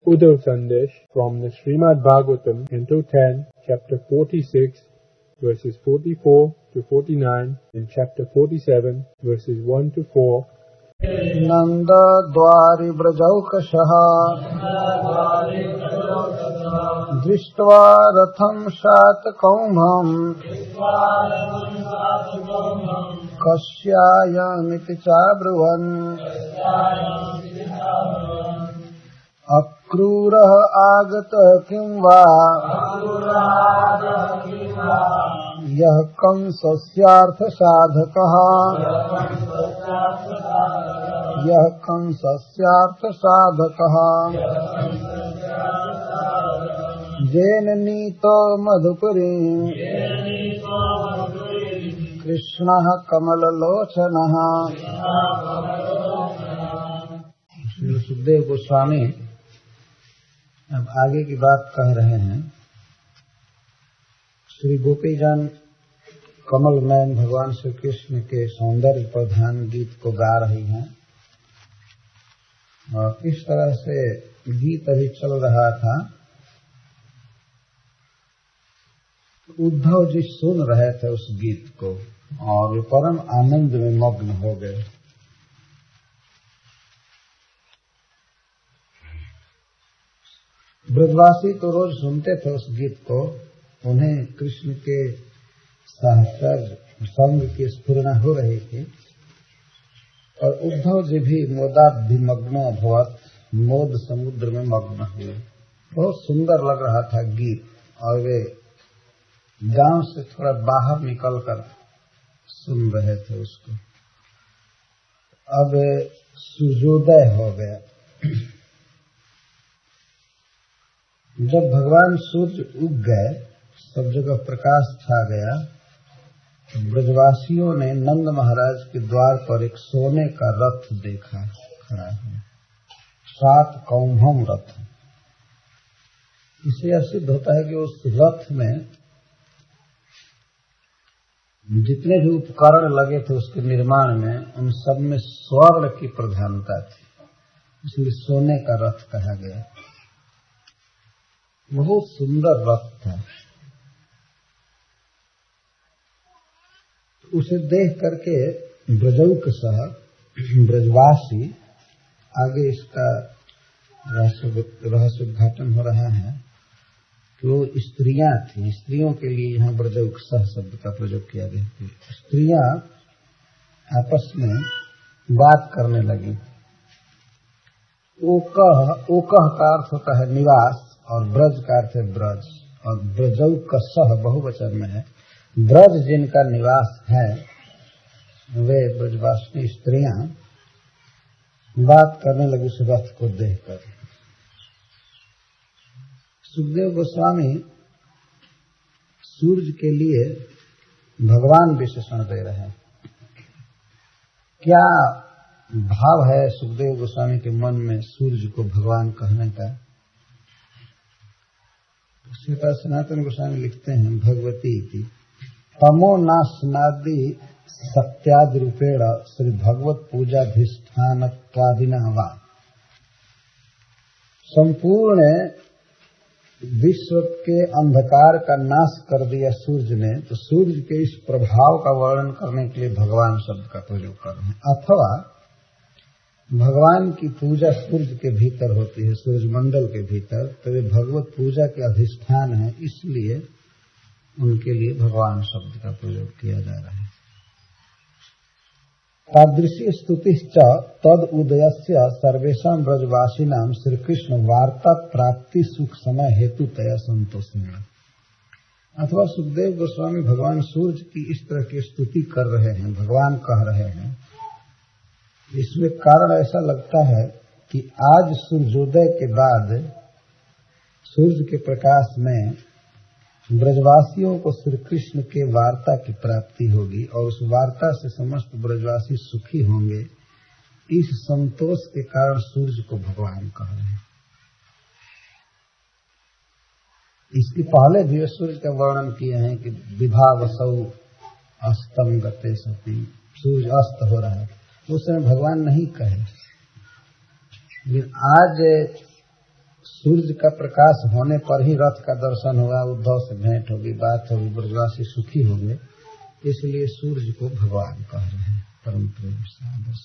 Uddhav Sandesh from the Srimad Bhagavatam, Canto 10, Chapter 46, verses 44 to 49, and Chapter 47, verses 1 to 4. Nanda Dwari Brajaukashaha Drishtva Ratham Shatakaumham Kasyayamiti Chabruvan Akrurah Agata Kimva Yah Kamsasyartha Sadhakaha Yah Kamsasyartha Sadhakaha Jena Nito Madhupurim Krishnaha Kamalalochanaha। Shri Sukhdev Goswami अब आगे की बात कह रहे हैं। श्री गोपीजन कमल नयन भगवान श्री कृष्ण के सौंदर्य पर ध्यान गीत को गा रही हैं और इस तरह से गीत अभी चल रहा था। उद्धव जी सुन रहे थे उस गीत को और वे परम आनंद में मग्न हो गए। ब्रजवासी तो रोज सुनते थे उस गीत को, उन्हें कृष्ण के साहचर्य संग की स्फुरना हो रही थी और उद्धव जी भी मोदाभिमग्नो अभवत्, मोद समुद्र में मग्न हुए। बहुत सुंदर लग रहा था गीत और वे गांव से थोड़ा बाहर निकलकर सुन रहे थे उसको। अब सूर्योदय हो गया। जब भगवान सूर्य उग गए, सब जगह प्रकाश छा गया, तो ब्रजवासियों ने नंद महाराज के द्वार पर एक सोने का रथ देखा खड़ा है, 7 कौम्भम रथ। इससे यह सिद्ध होता है कि उस रथ में जितने भी उपकरण लगे थे उसके निर्माण में, उन सब में स्वर्ण की प्रधानता थी, इसलिए सोने का रथ कहा गया। बहुत सुंदर रथ था। उसे देख करके ब्रजौकसः ब्रजवासी, आगे इसका रहस्य उद्घाटन हो रहा है कि वो स्त्रियां थी। स्त्रियों के लिए यहाँ ब्रजौकसः शब्द का प्रयोग किया गया। स्त्रियां आपस में बात करने लगी। ओकह का अर्थ होता है निवास और ब्रज का अर्थ है ब्रज, और ब्रजौकसः बहुवचन में है। ब्रज जिनका निवास है वे ब्रजवासिनी स्त्रियां बात करने लगी उस रथ को देखकर। सुखदेव गोस्वामी सूर्य के लिए भगवान विशेषण दे रहे हैं। क्या भाव है सुखदेव गोस्वामी के मन में सूर्य को भगवान कहने का? श्रीपाद सनातन गोस्वामी लिखते हैं, भगवती इति तमो नाशनादि सत्यादि रूपेण श्री भगवत पूजाधिष्ठानत्वादिना वा। संपूर्ण विश्व के अंधकार का नाश कर दिया सूर्य ने, तो सूर्य के इस प्रभाव का वर्णन करने के लिए भगवान शब्द का प्रयोग कर रहे हैं। अथवा भगवान की पूजा सूर्य के भीतर होती है, सूर्य मंडल के भीतर, तो वे भगवत पूजा के अधिष्ठान है, इसलिए उनके लिए भगवान शब्द का प्रयोग किया जा रहा है। तादृशी स्तुतिश्च तद उदयस्य सर्वेषां ब्रजवासिनां श्री कृष्ण वार्ता प्राप्ति सुख समय हेतुतया संतोषेण। अथवा सुखदेव गोस्वामी भगवान सूर्य की इस तरह की स्तुति कर रहे हैं, भगवान कह रहे हैं। इसमें कारण ऐसा लगता है कि आज सूर्योदय के बाद सूर्य के प्रकाश में ब्रजवासियों को श्री कृष्ण के वार्ता की प्राप्ति होगी और उस वार्ता से समस्त ब्रजवासी सुखी होंगे। इस संतोष के कारण सूर्य को भगवान कह रहे हैं। इसके पहले भी सूर्य का वर्णन किए हैं कि विभावसौ अस्तम गते सती, सूर्य अस्त हो रहा है, उस समय भगवान नहीं कहे। लेकिन आज सूर्य का प्रकाश होने पर ही रथ का दर्शन होगा, उद्धव से भेंट होगी, बात होगी, ब्रजवासी सुखी होंगे। इसलिए सूर्य को भगवान कह रहे हैं परम प्रेम से आदर्श।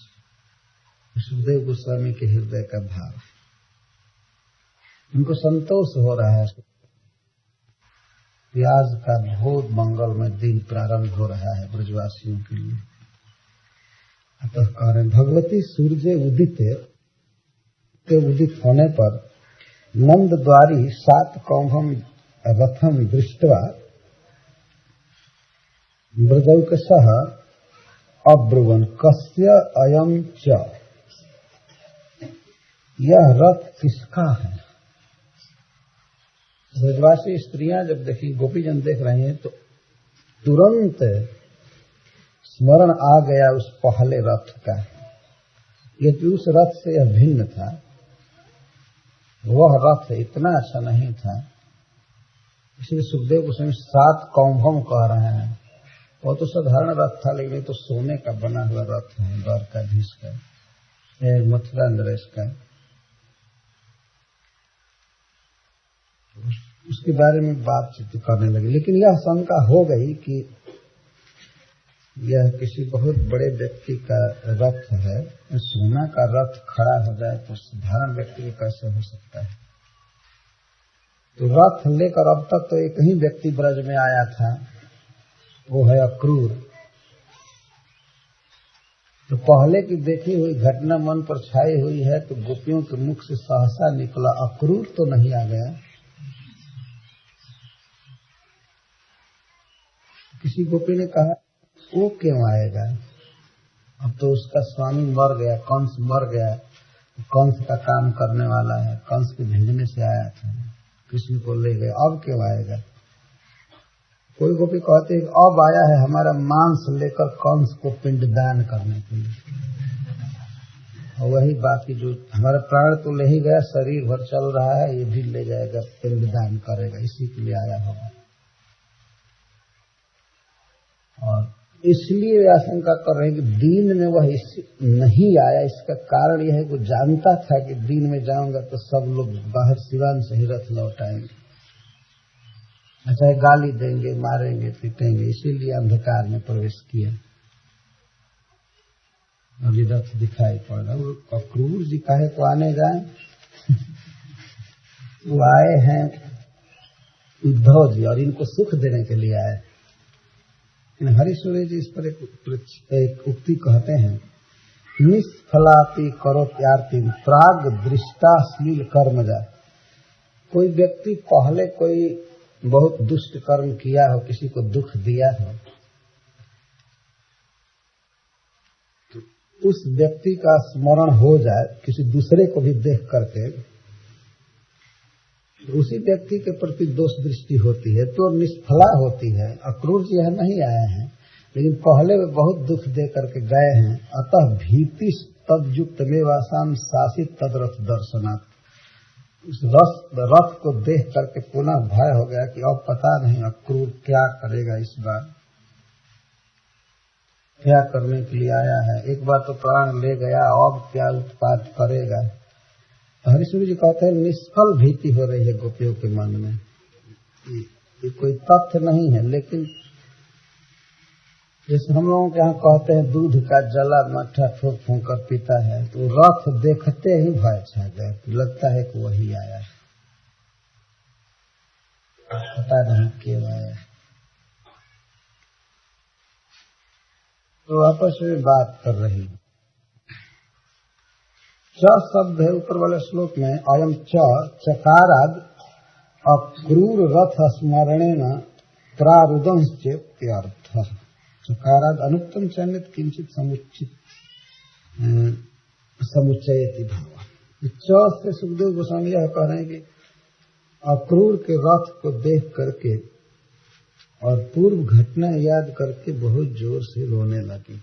सुखदेव गोस्वामी के हृदय का भाव है, उनको संतोष हो रहा है कि आज का बहुत मंगलमय दिन प्रारंभ हो रहा है ब्रजवासियों के लिए। अतः कह रहे भगवती सूर्य उदित होने पर नंद द्वारी 7 कौभम रथम दृष्ट्वा ब्रजौकसः अब्रुवन् कस्य अयं च, यह रथ किसका है। ब्रजवासी स्त्रियां जब देखी, गोपीजन देख रहे हैं, तो तुरंत स्मरण आ गया उस पहले रथ का। यदि उस रथ से यह भिन्न था, वह रथ इतना अच्छा नहीं था, इसलिए सुखदेव गोस्वामी 7 कौभम कह रहे हैं। वो तो साधारण रथ था, लेकिन तो सोने का बना हुआ रथ है, द्वारकाधीश का, मथुरा नरेश का। उसके बारे में बातचीत करने लगे, लेकिन यह शंका हो गई कि यह किसी बहुत बड़े व्यक्ति का रथ है, सोना का रथ खड़ा हो जाए तो साधारण व्यक्ति को कैसे हो सकता है। तो रथ लेकर अब तक तो एक ही व्यक्ति ब्रज में आया था, वो है अक्रूर। तो पहले की देखी हुई घटना मन पर छाई हुई है, तो गोपियों के मुख से सहसा निकला, अक्रूर तो नहीं आ गया। किसी गोपी ने कहा, वो क्यों आएगा, अब तो उसका स्वामी मर गया, कंस मर गया, कंस का काम करने वाला है, कंस के भेजने से आया था, कृष्ण को ले गए, अब क्यों आएगा। कोई गोपी कहते हैं अब आया है हमारा मांस लेकर कंस को पिंडदान करने के लिए। और वही बाकी जो हमारा प्राण तो ले ही गया, शरीर भर चल रहा है, ये भी ले जाएगा, पिंडदान करेगा, इसी के लिए आया होगा। और इसलिए आशंका कर रहे हैं कि दिन में वह नहीं आया। इसका कारण यह है कि जानता था कि दिन में जाऊंगा तो सब लोग बाहर सिवान से ही रथ लौटाएंगे, अच्छा गाली देंगे, मारेंगे, पीटेंगे, इसीलिए अंधकार में प्रवेश किया। अभी रथ दिखाई पड़ रहा। अक्रूर जी काहे को आने जाए, वो आए हैं उद्धव जी और इनको सुख देने के लिए आए। हरिसूर्य जी इस पर एक उक्ति कहते हैं, निष्फलाति करो त्यार्ति प्राग दृष्टाश्लील कर्मजा। कोई व्यक्ति पहले कोई बहुत दुष्ट कर्म किया हो, किसी को दुख दिया हो, तो उस व्यक्ति का स्मरण हो जाए किसी दूसरे को भी देख करके, तो उसी व्यक्ति के प्रति दोष दृष्टि होती है, तो निष्फला होती है। अक्रूर जी यह नहीं आए हैं, लेकिन पहले वे बहुत दुख दे करके गए हैं। अतः भीति तद्युक्त में वासाम शासित तदरथ दर्शनात्। उस रथ को देख करके पुनः भय हो गया कि अब पता नहीं अक्रूर क्या करेगा, इस बार क्या करने के लिए आया है। एक बार तो प्राण ले गया, अब क्या उत्पात करेगा। हरिसूर्य जी कहते हैं निष्फल भीति हो रही है गोपियों के मन में। ये कोई तथ्य नहीं है, लेकिन जैसे हम लोगों के यहाँ कहते हैं दूध का जला मट्ठा ठोक फूंक कर पीता है, तो रथ देखते ही भय छा गए, लगता है कि वही आया है, पता नहीं क्यों आया। तो आपस में बात कर रही है। च शब्द है ऊपर वाले श्लोक में, अयम च चकाराद अक्रूर रथ स्मरणेन प्रारुदंश्चेत्यर्थ। चकाराद अनुक्तम चयनित किंचित समुच्चयति भाव। च से सुखदेव गोस्वामी यह कह रहे हैं कि अक्रूर के रथ को देख करके और पूर्व घटना याद करके बहुत जोर से रोने लगी।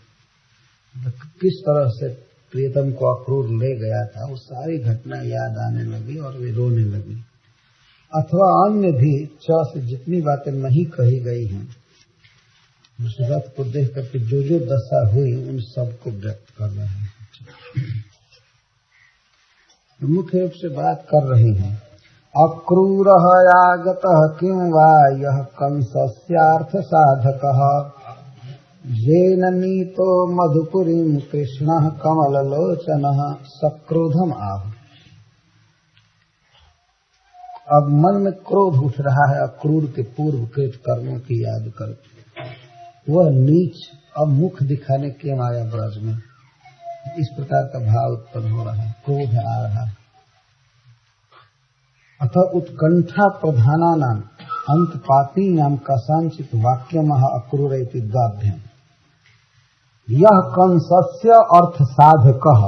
किस तरह से प्रियतम को अक्रूर ले गया था, वो सारी घटना याद आने लगी और वे रोने लगी। अथवा अन्य भी च से जितनी बातें नहीं कही गई हैं, उस रथ को देख करके जो जो दशा हुई उन सबको व्यक्त कर रहे हैं। मुख्य रूप से बात कर रही हैं अक्रूरः आगतः किं वा यः कंसस्यार्थ साधकः येन नीतो मधुपुरीं कृष्णः कमललोचनः सक्रोधम आह। अब मन में क्रोध उठ रहा है अक्रूर के पूर्व कृत कर्मों की याद करके। वह नीच अब मुख दिखाने क्यों आया ब्रज में, इस प्रकार का भाव उत्पन्न हो रहा है, क्रोध आ रहा है। अतः उत्कंठा प्रधानानाम अंतपातीनाम कसांचित वाक्यमः अक्रूर इति द्वाभ्याम्। यह कंसस्य अर्थ साधकः,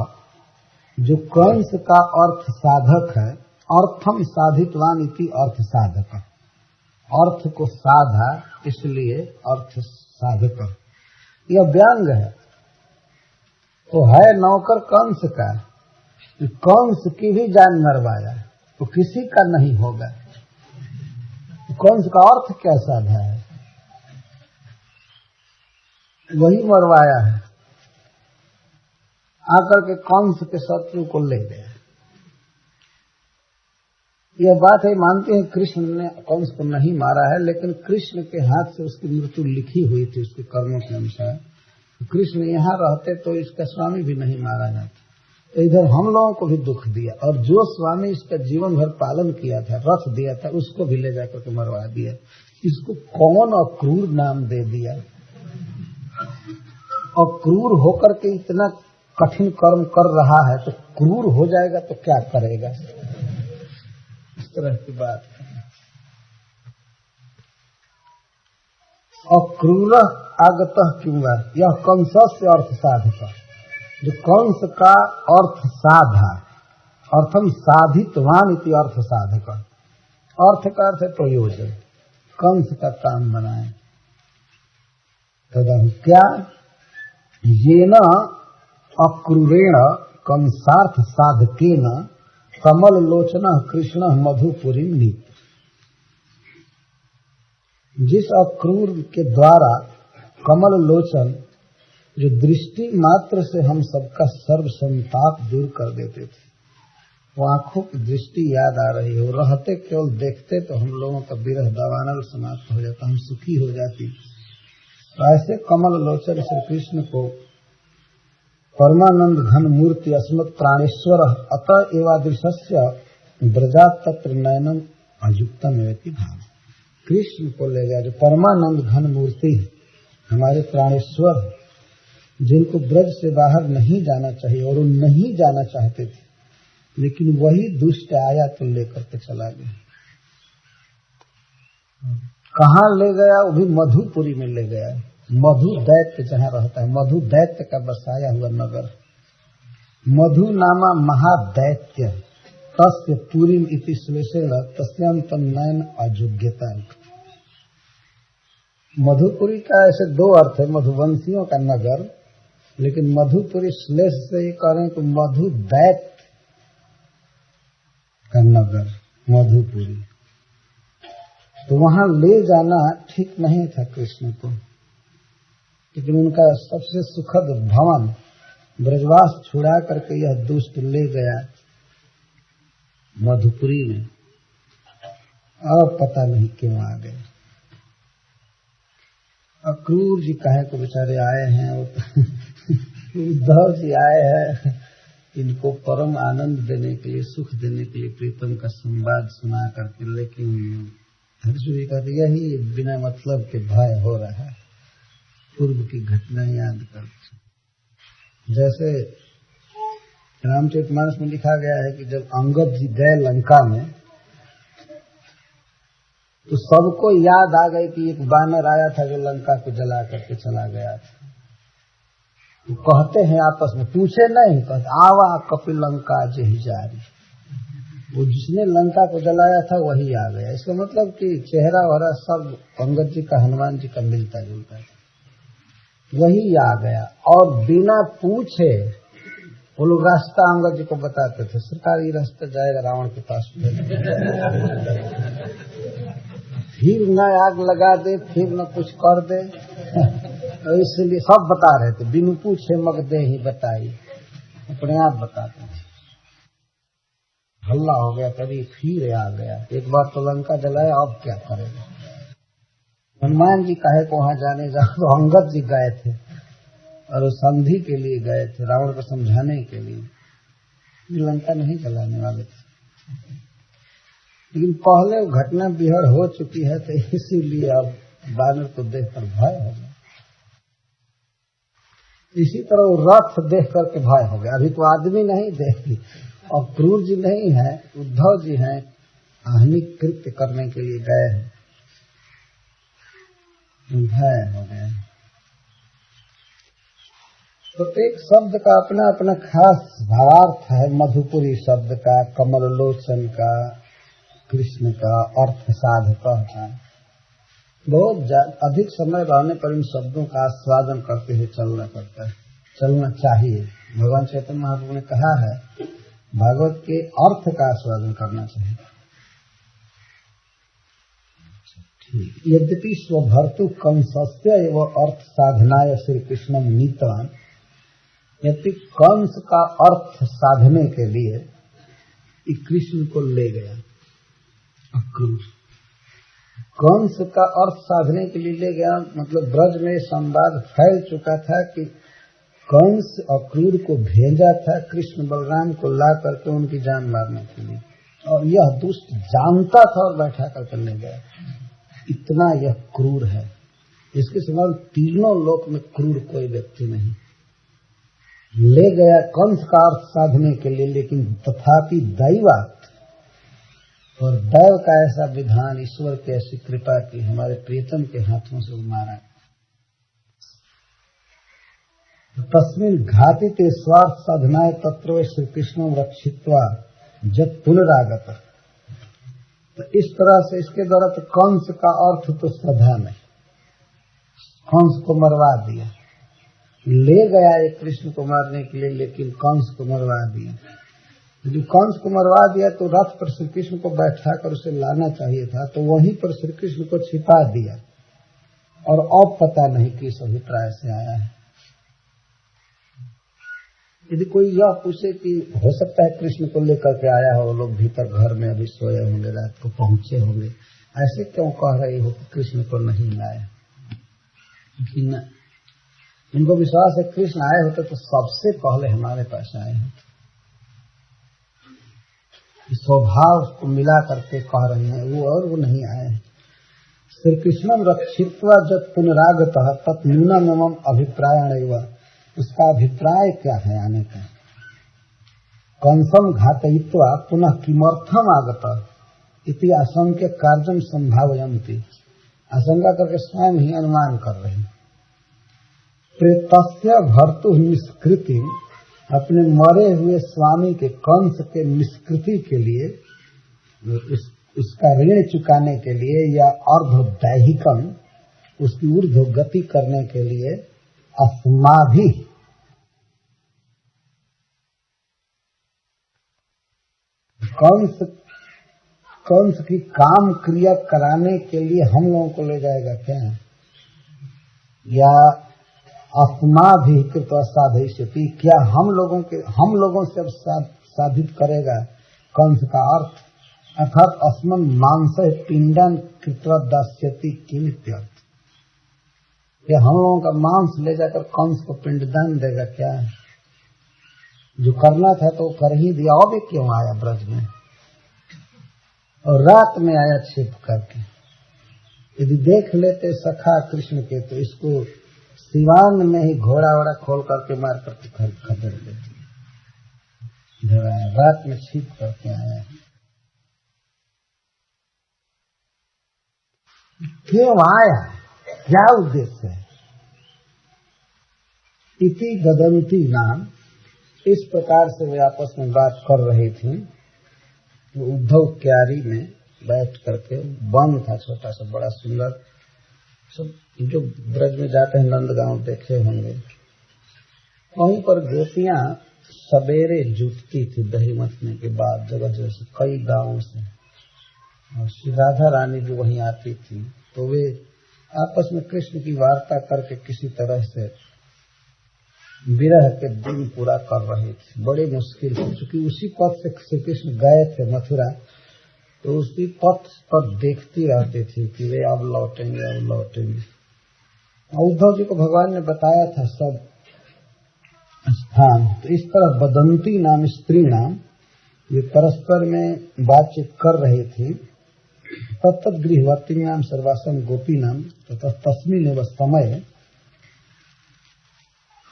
जो कंस का अर्थ साधक है, अर्थम साधितवान इति अर्थ साधक, अर्थ को साधा इसलिए अर्थ साधक। यह व्यंग है, तो है नौकर कंस का, कंस की भी जान मरवाया तो किसी का नहीं होगा। कंस का अर्थ क्या साधा है, वही मरवाया है, आकर के कंस के शत्रु को ले गया। यह बात है, मानते हैं कृष्ण ने कंस को नहीं मारा है, लेकिन कृष्ण के हाथ से उसकी मृत्यु लिखी हुई थी उसके कर्मों के अनुसार। कृष्ण यहाँ रहते तो इसका स्वामी भी नहीं मारा जाता। तो इधर हम लोगों को भी दुख दिया, और जो स्वामी इसका जीवन भर पालन किया था, रथ दिया था, उसको भी ले जाकर के मरवा दिया। इसको कौन अक्रूर नाम दे दिया। अक्रूर होकर के इतना कठिन कर्म कर रहा है, तो क्रूर हो जाएगा तो क्या करेगा, इस तरह की बात। अक्रूर आगतः क्यों, यह कंस से अर्थ साधक, जो कंस का अर्थ साधा, अर्थम साधितवान इति अर्थ साधक। अर्थ का अर्थ है प्रयोजन, कंस का काम बनाए। तदहु क्या, येन अक्रूरेण कंसार्थ साधकेन कमल लोचन कृष्ण मधुपुरी नीत। जिस अक्रूर के द्वारा कमल लोचन, जो दृष्टि मात्र से हम सबका सर्व संताप दूर कर देते थे, वो आंखों की दृष्टि याद आ रही हो, रहते केवल देखते तो हम लोगों का विरह दावानल समाप्त हो जाता, हम सुखी हो जाती। तो ऐसे कमल लोचन श्री कृष्ण को परमानंद घन मूर्ति अस्मत् प्राणेश्वर अतः एवादृश्य ब्रजात तत्र नयनम अयुक्तम एवं भाव। कृष्ण को ले गया जो परमानंद घन मूर्ति है, हमारे प्राणेश्वर, जिनको ब्रज से बाहर नहीं जाना चाहिए और वो नहीं जाना चाहते थे, लेकिन वही दुष्ट आया तो लेकर के चला गया। कहाँ ले गया, वो भी मधुपुरी में ले गया। मधु दैत्य जहाँ रहता है, मधु दैत्य का बसाया हुआ नगर। मधु नामा महादैत्य तस्य पुरीम इति श्लेषेण तस्याम तन्नयन अयोग्यता। मधुपुरी का ऐसे दो अर्थ है, मधुवंशियों का नगर, लेकिन मधुपुरी श्लेष से ये कह रहे हैं कि मधु दैत्य का नगर मधुपुरी। तो वहां ले जाना ठीक नहीं था कृष्ण को, लेकिन उनका सबसे सुखद भवन ब्रजवास छुड़ा करके यह दुष्ट ले गया मधुपुरी में, और पता नहीं क्यों आ गए। अक्रूर जी काहे को बेचारे आए हैं, उद्धव जी आए हैं इनको परम आनंद देने के लिए, सुख देने के लिए, प्रीतम का संवाद सुना करके, लेकिन हर्षु जी कहते यही बिना मतलब के भय हो रहा है। पूर्व की घटना याद करते, जैसे रामचरितमानस में लिखा गया है कि जब अंगद जी गए लंका में, तो सबको याद आ गई कि एक बानर आया था जो लंका को जला करके चला गया था। तो कहते हैं आपस में, पूछे नहीं, कहते आवा कपिलंका जही जारी। वो जिसने लंका को जलाया था वही आ गया। इसका मतलब कि चेहरा वहरा सब अंगद जी का हनुमान जी का मिलता जुलता था, वही आ गया। और बिना पूछे वो लोग रास्ता अंगद जी को बताते थे, सरकार ये रास्ता जाएगा रावण के पास, फिर न आग लगा दे, फिर न कुछ कर दे। इसलिए सब बता रहे थे, बिनु पूछे मग दे ही बताई, अपने आप बताते थे। हल्ला हो गया, कभी फिर आ गया। एक बार तो लंका जलाया, अब क्या करेगा। हनुमान जी काहे को वहां जाने जा, तो अंगद जी गए थे और वो संधि के लिए गए थे, रावण को समझाने के लिए। लंका नहीं जलाने वाले थे, लेकिन पहले वो घटना बिहड़ हो चुकी है, तो इसीलिए अब बानर को देखकर भय हो गया। इसी तरह वो रथ देख करके भय हो गया। अभी तो आदमी नहीं देखी, और क्रूर जी नहीं है, उद्धव जी हैं, आहनिक कृत्य करने के लिए गए हैं, भय हो गए। तो एक शब्द का अपना अपना खास भावार्थ है। मधुपुरी शब्द का, कमल लोचन का, कृष्ण का, अर्थ साधक का। बहुत अधिक समय रहने पर इन शब्दों का आस्वादन करते हुए चलना पड़ता है, चलना चाहिए। भगवान चैतन्य महाप्रभु ने कहा है, भागवत के अर्थ का आस्वादन करना चाहिए। यद्यपि स्वभर्तु कंसस्य एवं अर्थ साधनाय श्री कृष्ण नीतवान, यद्यपि कंस का अर्थ साधने के लिए कृष्ण को ले गया। कंस का अर्थ साधने के लिए ले गया, मतलब ब्रज में संवाद फैल चुका था कि कंस अक्रूर को भेजा था कृष्ण बलराम को ला करके उनकी जान मारने के लिए, और यह दुष्ट जानता था और बैठा करके ले गया। इतना यह क्रूर है, इसके समान तीनों लोक में क्रूर कोई व्यक्ति नहीं। ले गया कंस का अर्थ साधने के लिए, लेकिन तथापि दैवात, और दैव का ऐसा विधान, ईश्वर की ऐसी कृपा की हमारे प्रियतम के हाथों से मारा। तस्मिन् घातिते स्वार्थ साधनाय तत्र श्री कृष्ण रक्षित्वा जब पुनरागत। तो इस तरह से इसके द्वारा तो कंस का अर्थ तो श्रद्धा में, कंस को मरवा दिया। ले गया एक कृष्ण को मारने के लिए, लेकिन कंस को मरवा दिया। जो कंस को मरवा दिया तो रथ पर श्री कृष्ण को बैठा कर उसे लाना चाहिए था, तो वहीं पर श्री कृष्ण को छिपा दिया, और अब पता नहीं किस अभिप्राय से आया है। यदि कोई यह पूछे कि हो सकता है कृष्ण को लेकर के आया हो, लोग भीतर घर में अभी सोए होंगे, रात को पहुंचे होंगे, ऐसे क्यों कह रही हो कि कृष्ण को नहीं लाया। लेकिन इनको विश्वास है कृष्ण आए होते तो सबसे पहले हमारे पास आए होते। स्वभाव को मिला करके कह रहे हैं वो, और वो नहीं आए। श्री कृष्णम रक्षित्वा जब पुनरागत तत् न्यूनम अभिप्रायण, उसका अभिप्राय क्या है आने का। कंसम घातयित्वा पुनः किमर्थम आगत इति आशंक्य कार्यम संभावयन्ति। आशंका करके स्वयं ही अनुमान कर रहे हैं। प्रेतस्य भर्तु निष्कृति, अपने मरे हुए स्वामी के कंस के निष्कृति के लिए, उसका ऋण चुकाने के लिए, या अर्ध दैहिकम, उसकी ऊर्ध्व गति करने के लिए, अस्माभि कंस की काम क्रिया कराने के लिए हम लोगों को ले जाएगा क्या, या अस्माभि कृत्वा साधयिष्यति, क्या हम लोगों से अब साधित करेगा कंस का अर्थ, अर्थात अस्मन् मांस पिंडन कृत्वा दास्यति किमित्यर्थ। क्या हम लोगों का मांस ले जाकर कंस को पिंडदान देगा क्या। जो करना था तो कर ही दिया, अब क्यों आया ब्रज में, और रात में आया छिप करके। यदि देख लेते सखा कृष्ण के तो इसको सिवान में ही घोड़ा वोड़ा खोल करके मार करके खदेड़ देते। रात में छिप करके आया। क्यों आया, क्या उद्देश्य है। इति गदंती नाम, इस प्रकार से वे आपस में बात कर रही थी। उद्धव क्यारी में बैठ करके, वन था छोटा सा बड़ा सुंदर, सब जो ब्रज में जाते हैं नंदगांव देखे होंगे, वहीं पर गोपियां सवेरे जुटती थी दही मथने के बाद जगह जगह से, कई गांवों से, और श्री राधा रानी भी वहीं आती थी। तो वे आपस में कृष्ण की वार्ता करके किसी तरह से विरह के दिन पूरा कर रहे थे, बड़ी मुश्किल से, क्योंकि उसी पथ से श्री कृष्ण गए थे मथुरा, तो उसी पथ पर देखती रहती थी कि वे अब लौटेंगे, अब लौटेंगे। उद्धव जी को भगवान ने बताया था सब स्थान। तो इस तरह बदंती नाम स्त्री नाम ये परस्पर में बातचीत कर रही थी। तत्त गृहवती नाम सर्वासम गोपी नाम तथा तस्मिन एवं समय,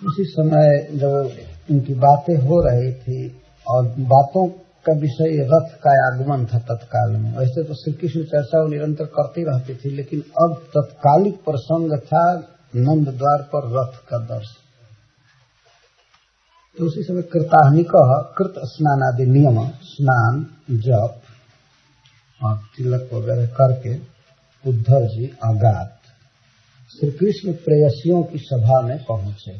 उसी समय जब उनकी बातें हो रही थी और बातों का विषय रथ का आगमन था तत्काल में। वैसे तो श्री कृष्ण चर्चा वो निरंतर करती रहती थी, लेकिन अब तत्कालिक प्रसंग था नंद द्वार पर रथ का दर्शन। तो उसी समय कृताहनिक कृत स्नान आदि नियम, स्नान जप और तिलक वगैरह करके उद्धव जी अगात श्री कृष्ण प्रेयसियों की सभा में पहुंचे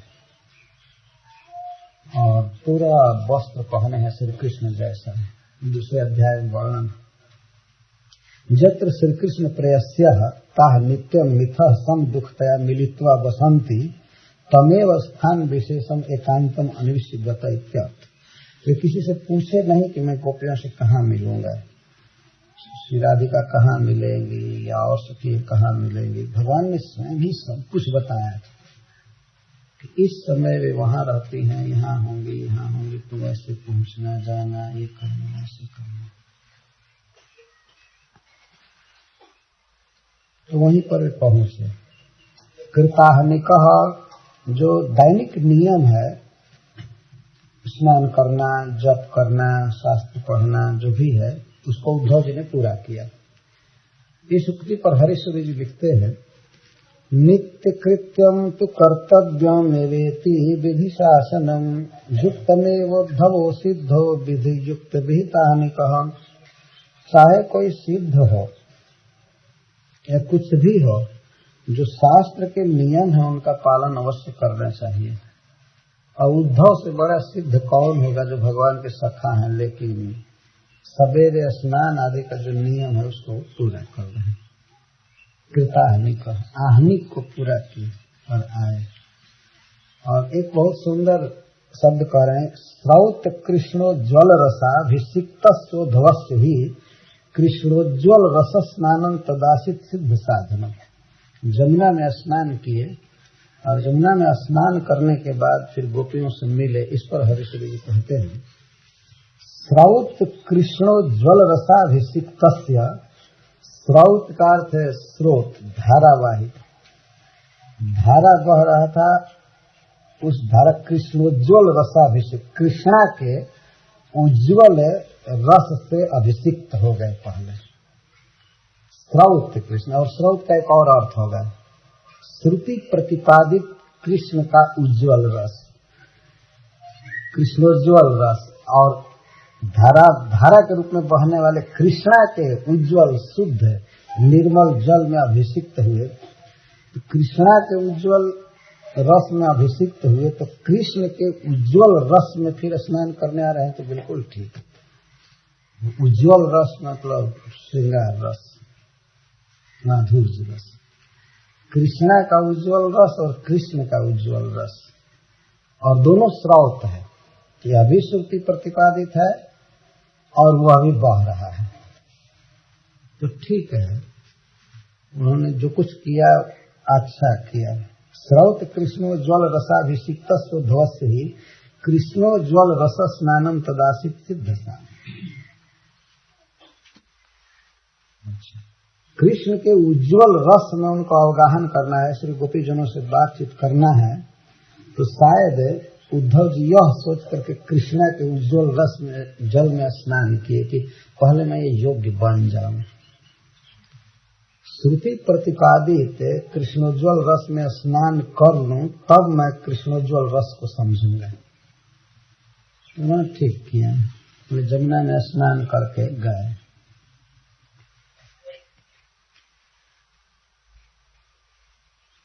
और पूरा वस्त्र पहने हैं श्री कृष्ण जैसा। दूसरे अध्याय में वर्णन, जत्र श्री कृष्ण प्रेयस्यः ताः नित्यं मिथः सम दुखतया मिलित्वा वसन्ति तमेव स्थान विशेषम एकांतम अनिविश्य गत इत्यर्थ। वे किसी से पूछे नहीं कि मैं गोपियों से कहाँ मिलूंगा, श्री राधिका कहाँ मिलेंगी या और सखी कहाँ मिलेंगी। भगवान ने स्वयं ही सब कुछ बताया था कि इस समय वे वहां रहती हैं, यहाँ होंगी, तुम ऐसे पहुंचना, जाना, ये करना, ऐसे करना। तो वहीं पर वे पहुंचे। कृताहनिकः, जो दैनिक नियम है, स्नान करना, जप करना, शास्त्र पढ़ना, जो भी है, उसको उद्धव जी ने पूरा किया। इस उक्ति पर हरीश्वरी जी लिखते हैं, नित्य कृत्यम तु कर्तव्यमेवेति विधि शासनम युक्तमेव उद्धवो सिद्धो विधि युक्त विहितानिकः। चाहे कोई सिद्ध हो या कुछ भी हो, जो शास्त्र के नियम है उनका पालन अवश्य करना चाहिए। और उद्धव से बड़ा सिद्ध कौन होगा जो भगवान के सखा हैं, लेकिन सवेरे स्नान आदि का जो नियम है उसको पूरा कर रहे हैं। कृताहनिक, आहनिक को पूरा किए और आए। और एक बहुत सुंदर शब्द कह रहे हैं, स्रौत कृष्णोज्ज्वल रसाभिषिक्त शोधवस्य ही कृष्णोज्ज्वल रस स्नानं तदासित सिद्ध साधनम। जमुना में स्नान किए और जमुना में स्नान करने के बाद फिर गोपियों से मिले। इस पर हरीश्वरी जी कहते हैं, स्रौत कृष्णोज्ज्वल रसाभिषिक्त, स्रौत का अर्थ है स्रोत, धारावाही, धारा बह रहा था, उस धारा कृष्णोज्ज्वल रसाभिषिक्त, कृष्णा के उज्ज्वल रस से अभिषिक्त हो गए पहले। स्रौत कृष्ण, और स्रौत का एक और अर्थ होगा श्रुति प्रतिपादित कृष्ण का उज्ज्वल रस, कृष्णोज्ज्वल रस। और धारा के रूप में बहने वाले कृष्णा के उज्ज्वल शुद्ध निर्मल जल में अभिषिक्त हुए। तो कृष्णा के उज्ज्वल रस में अभिषिक्त हुए, तो कृष्ण के उज्ज्वल रस में फिर स्नान करने आ रहे हैं, तो बिल्कुल ठीक। उज्ज्वल रस मतलब श्रृंगार रस, माधुर्य रस। कृष्णा का उज्ज्वल रस और कृष्ण का उज्ज्वल रस, और दोनों स्रोत है। यह भी श्रुति प्रतिपादित है और वह भी बह रहा है, तो ठीक है। उन्होंने जो कुछ किया अच्छा किया। स्रौत कृष्णोज्ज्वल रसाभिषिक्त ध्वस्य ही कृष्णोज्ज्वल रस स्नानम तदासित सिद्ध स्नान। कृष्ण के उज्ज्वल रस में उनको अवगाहन करना है, श्री गोपीजनों से बातचीत करना है। तो शायद उद्धव जी यह सोच करके कृष्णा के उज्ज्वल रस में जल में स्नान किए कि पहले मैं ये योग्य बन जाऊं। श्रुति प्रतिपादित कृष्णोज्ज्वल रस में स्नान कर लूं, तब मैं कृष्णोज्ज्वल रस को समझूंगा। उन्होंने ठीक किया, वे जमुना में स्नान करके गए।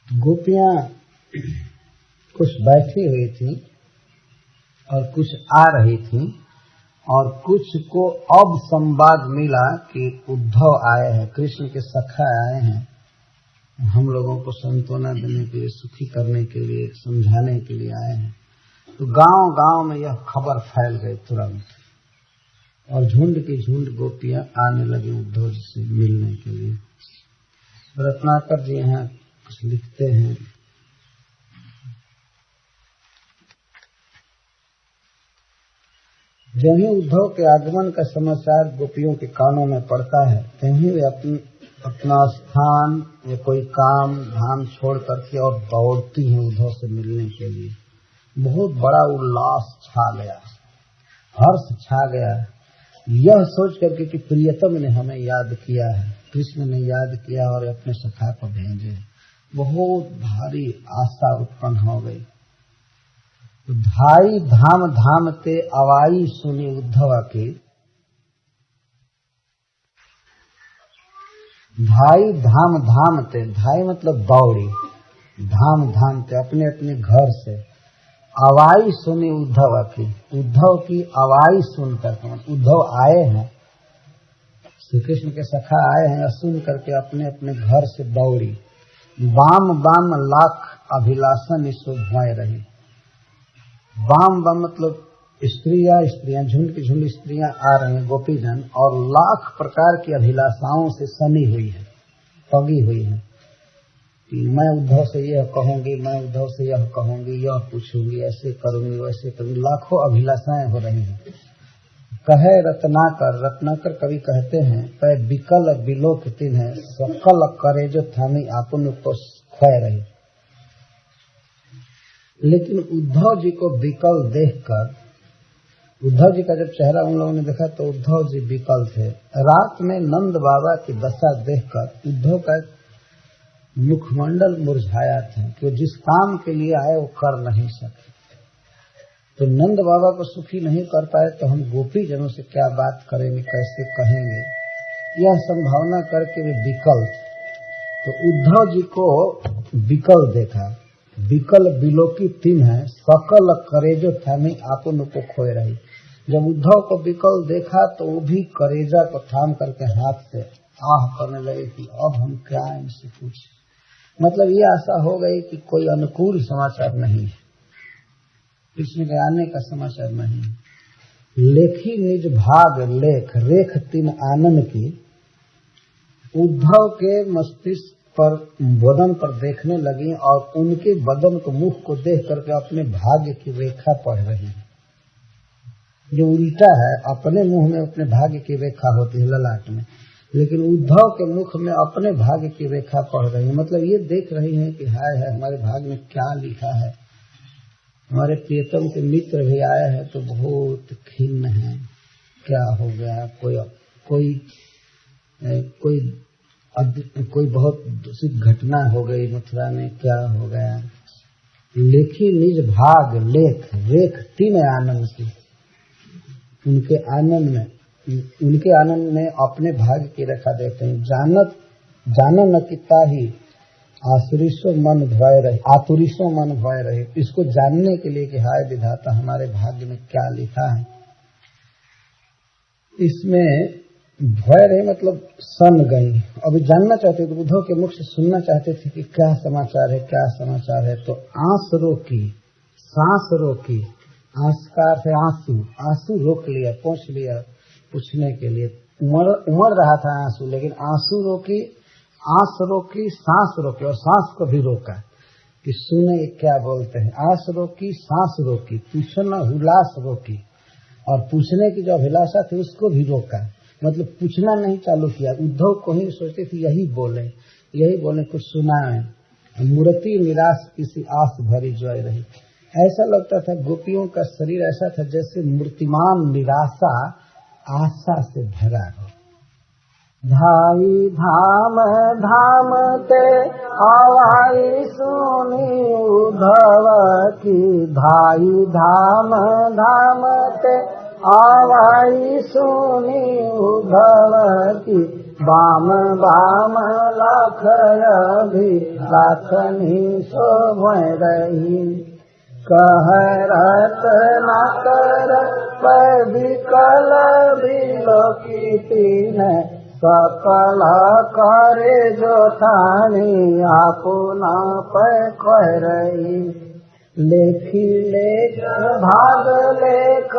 गोपियां कुछ बैठी हुई थी और कुछ आ रही थी, और कुछ को अब संवाद मिला कि उद्धव आए हैं, कृष्ण के सखा आए हैं, हम लोगों को सांत्वना देने के लिए, सुखी करने के लिए, समझाने के लिए आए हैं। तो गांव गांव में यह खबर फैल गई तुरंत, और झुंड की झुंड गोपियां आने लगी उद्धव जी से मिलने के लिए। रत्नाकर जी यहाँ कुछ लिखते हैं। जब ही उद्धव के आगमन का समाचार गोपियों के कानों में पड़ता है, तभी वे अपना स्थान या कोई काम धाम छोड़ करके और दौड़ती हैं उद्धव से मिलने के लिए। बहुत बड़ा उल्लास छा गया, हर्ष छा गया, यह सोच करके कि प्रियतम ने हमें याद किया है, कृष्ण ने याद किया और अपने सखा को भेजे। बहुत भारी आशा उत्पन्न हो गई। धाई धाम धाम ते आवाई सुनी उद्धव की। धाई धाम धाम ते, धाई मतलब दौड़ी, धाम धाम ते अपने अपने घर से। आवाई सुनी उद्धव की, उद्धव की आवाई सुनकर, उद्धव आए हैं, श्री कृष्ण के सखा आए हैं, सुन करके अपने अपने घर से दौड़ी। बाम बाम लाख अभिलाषा इसको भय रही। बाम बाम मतलब स्त्रियां झुंड की झुंड स्त्रियां आ रही हैं, गोपीजन, और लाख प्रकार की अभिलाषाओं से सनी हुई है, पगी हुई है कि मैं उद्धव से यह कहूंगी, मैं उद्धव से यह कहूंगी, यह पूछूंगी, ऐसे करूंगी, वैसे करूंगी। लाखों अभिलाषाएं हो रही हैं। कहे रत्नाकर कवि कहते हैं, पै बिकल बिलोक तिन है, सकल करे जो थामी आपन को खोए रही। लेकिन उद्धव जी को विकल देखकर, उद्धव जी का जब चेहरा उन लोगों ने देखा तो उद्धव जी विकल थे। रात में नंद बाबा की दशा देखकर उद्धव का मुखमंडल मुरझाया था कि जिस काम के लिए आए वो कर नहीं सके। तो नंद बाबा को सुखी नहीं कर पाए तो हम गोपी जनों से क्या बात करेंगे, कैसे कहेंगे, यह संभावना करके वे विकल थे। तो उद्धव जी को विकल देखा। विकल बिलोकी तीन है, सकल करेजो थामी आपन को खोए रही। जब उद्धव को विकल देखा तो वो भी करेजा को थाम करके हाथ से आह करने लगे कि अब हम क्या इनसे पूछे। मतलब ये आशा हो गई कि कोई अनुकूल समाचार नहीं है, कृष्ण के आने का समाचार नहीं है। लेखी निज भाग लेख रेख तीन आनंद की। उद्धव के मस्तिष्क पर बदन पर देखने लगी और उनके बदन को मुख को देख करके अपने भाग्य की रेखा पढ़ रही है। जो उल्टा है, अपने मुंह में अपने भाग्य की रेखा होती है ललाट में, लेकिन उद्धव के मुख में अपने भाग्य की रेखा पढ़ रही है। मतलब ये देख रही है कि हाय है हमारे भाग्य में क्या लिखा है। हमारे प्रियतम के मित्र भी आए हैं तो बहुत खिन्न है, क्या हो गया, कोई बहुत दूषित घटना हो गई मथुरा में, क्या हो गया। लेखी निज भाग लेख रेख तीन आनंद की। उनके आनंद में अपने भाग्य की रेखा देखते हैं। जानन किता ही आतुरीसो मन भय रहे। इसको जानने के लिए कि हाय विधाता हमारे भाग्य में क्या लिखा है। इसमें भय रहे मतलब सन गई। अभी जानना चाहते थे, उद्धव के मुख से सुनना चाहते थे कि क्या समाचार है, क्या समाचार है। तो आंस रोकी, सांस रोकी, आंसकार से आंसू रोक लिया, पहुंच लिया पूछने के लिए। उमड़ रहा था आंसू, लेकिन आंसू रोकी, आंस रोकी, सांस रोकी और सांस को भी रोका कि सुने क्या बोलते हैं। आंस रोकी, सांस रोकी, पूछना हुलास रोकी और पूछने की जो अभिलाषा थी उसको भी रोका। मतलब पूछना नहीं चालू किया। उद्धव को ही सोचते थे यही बोले कुछ सुनाए। मूर्ति निराश किसी आस भरी जोय रही। ऐसा लगता था गोपियों का शरीर ऐसा था जैसे मूर्तिमान निराशा आशा से भरा हो। धाई धाम धाम ते आवाई सुनी उद्धव की। धाई धाम धाम ते आवाई सुनी उद्धव की। बाम बाम लाख भी लाखनी शोभय रही। कह रत्ना कर विकल बिलोकी तीन। सकल करे जो थानी आपुना पे कह रही। लेखी लेख भाग लेख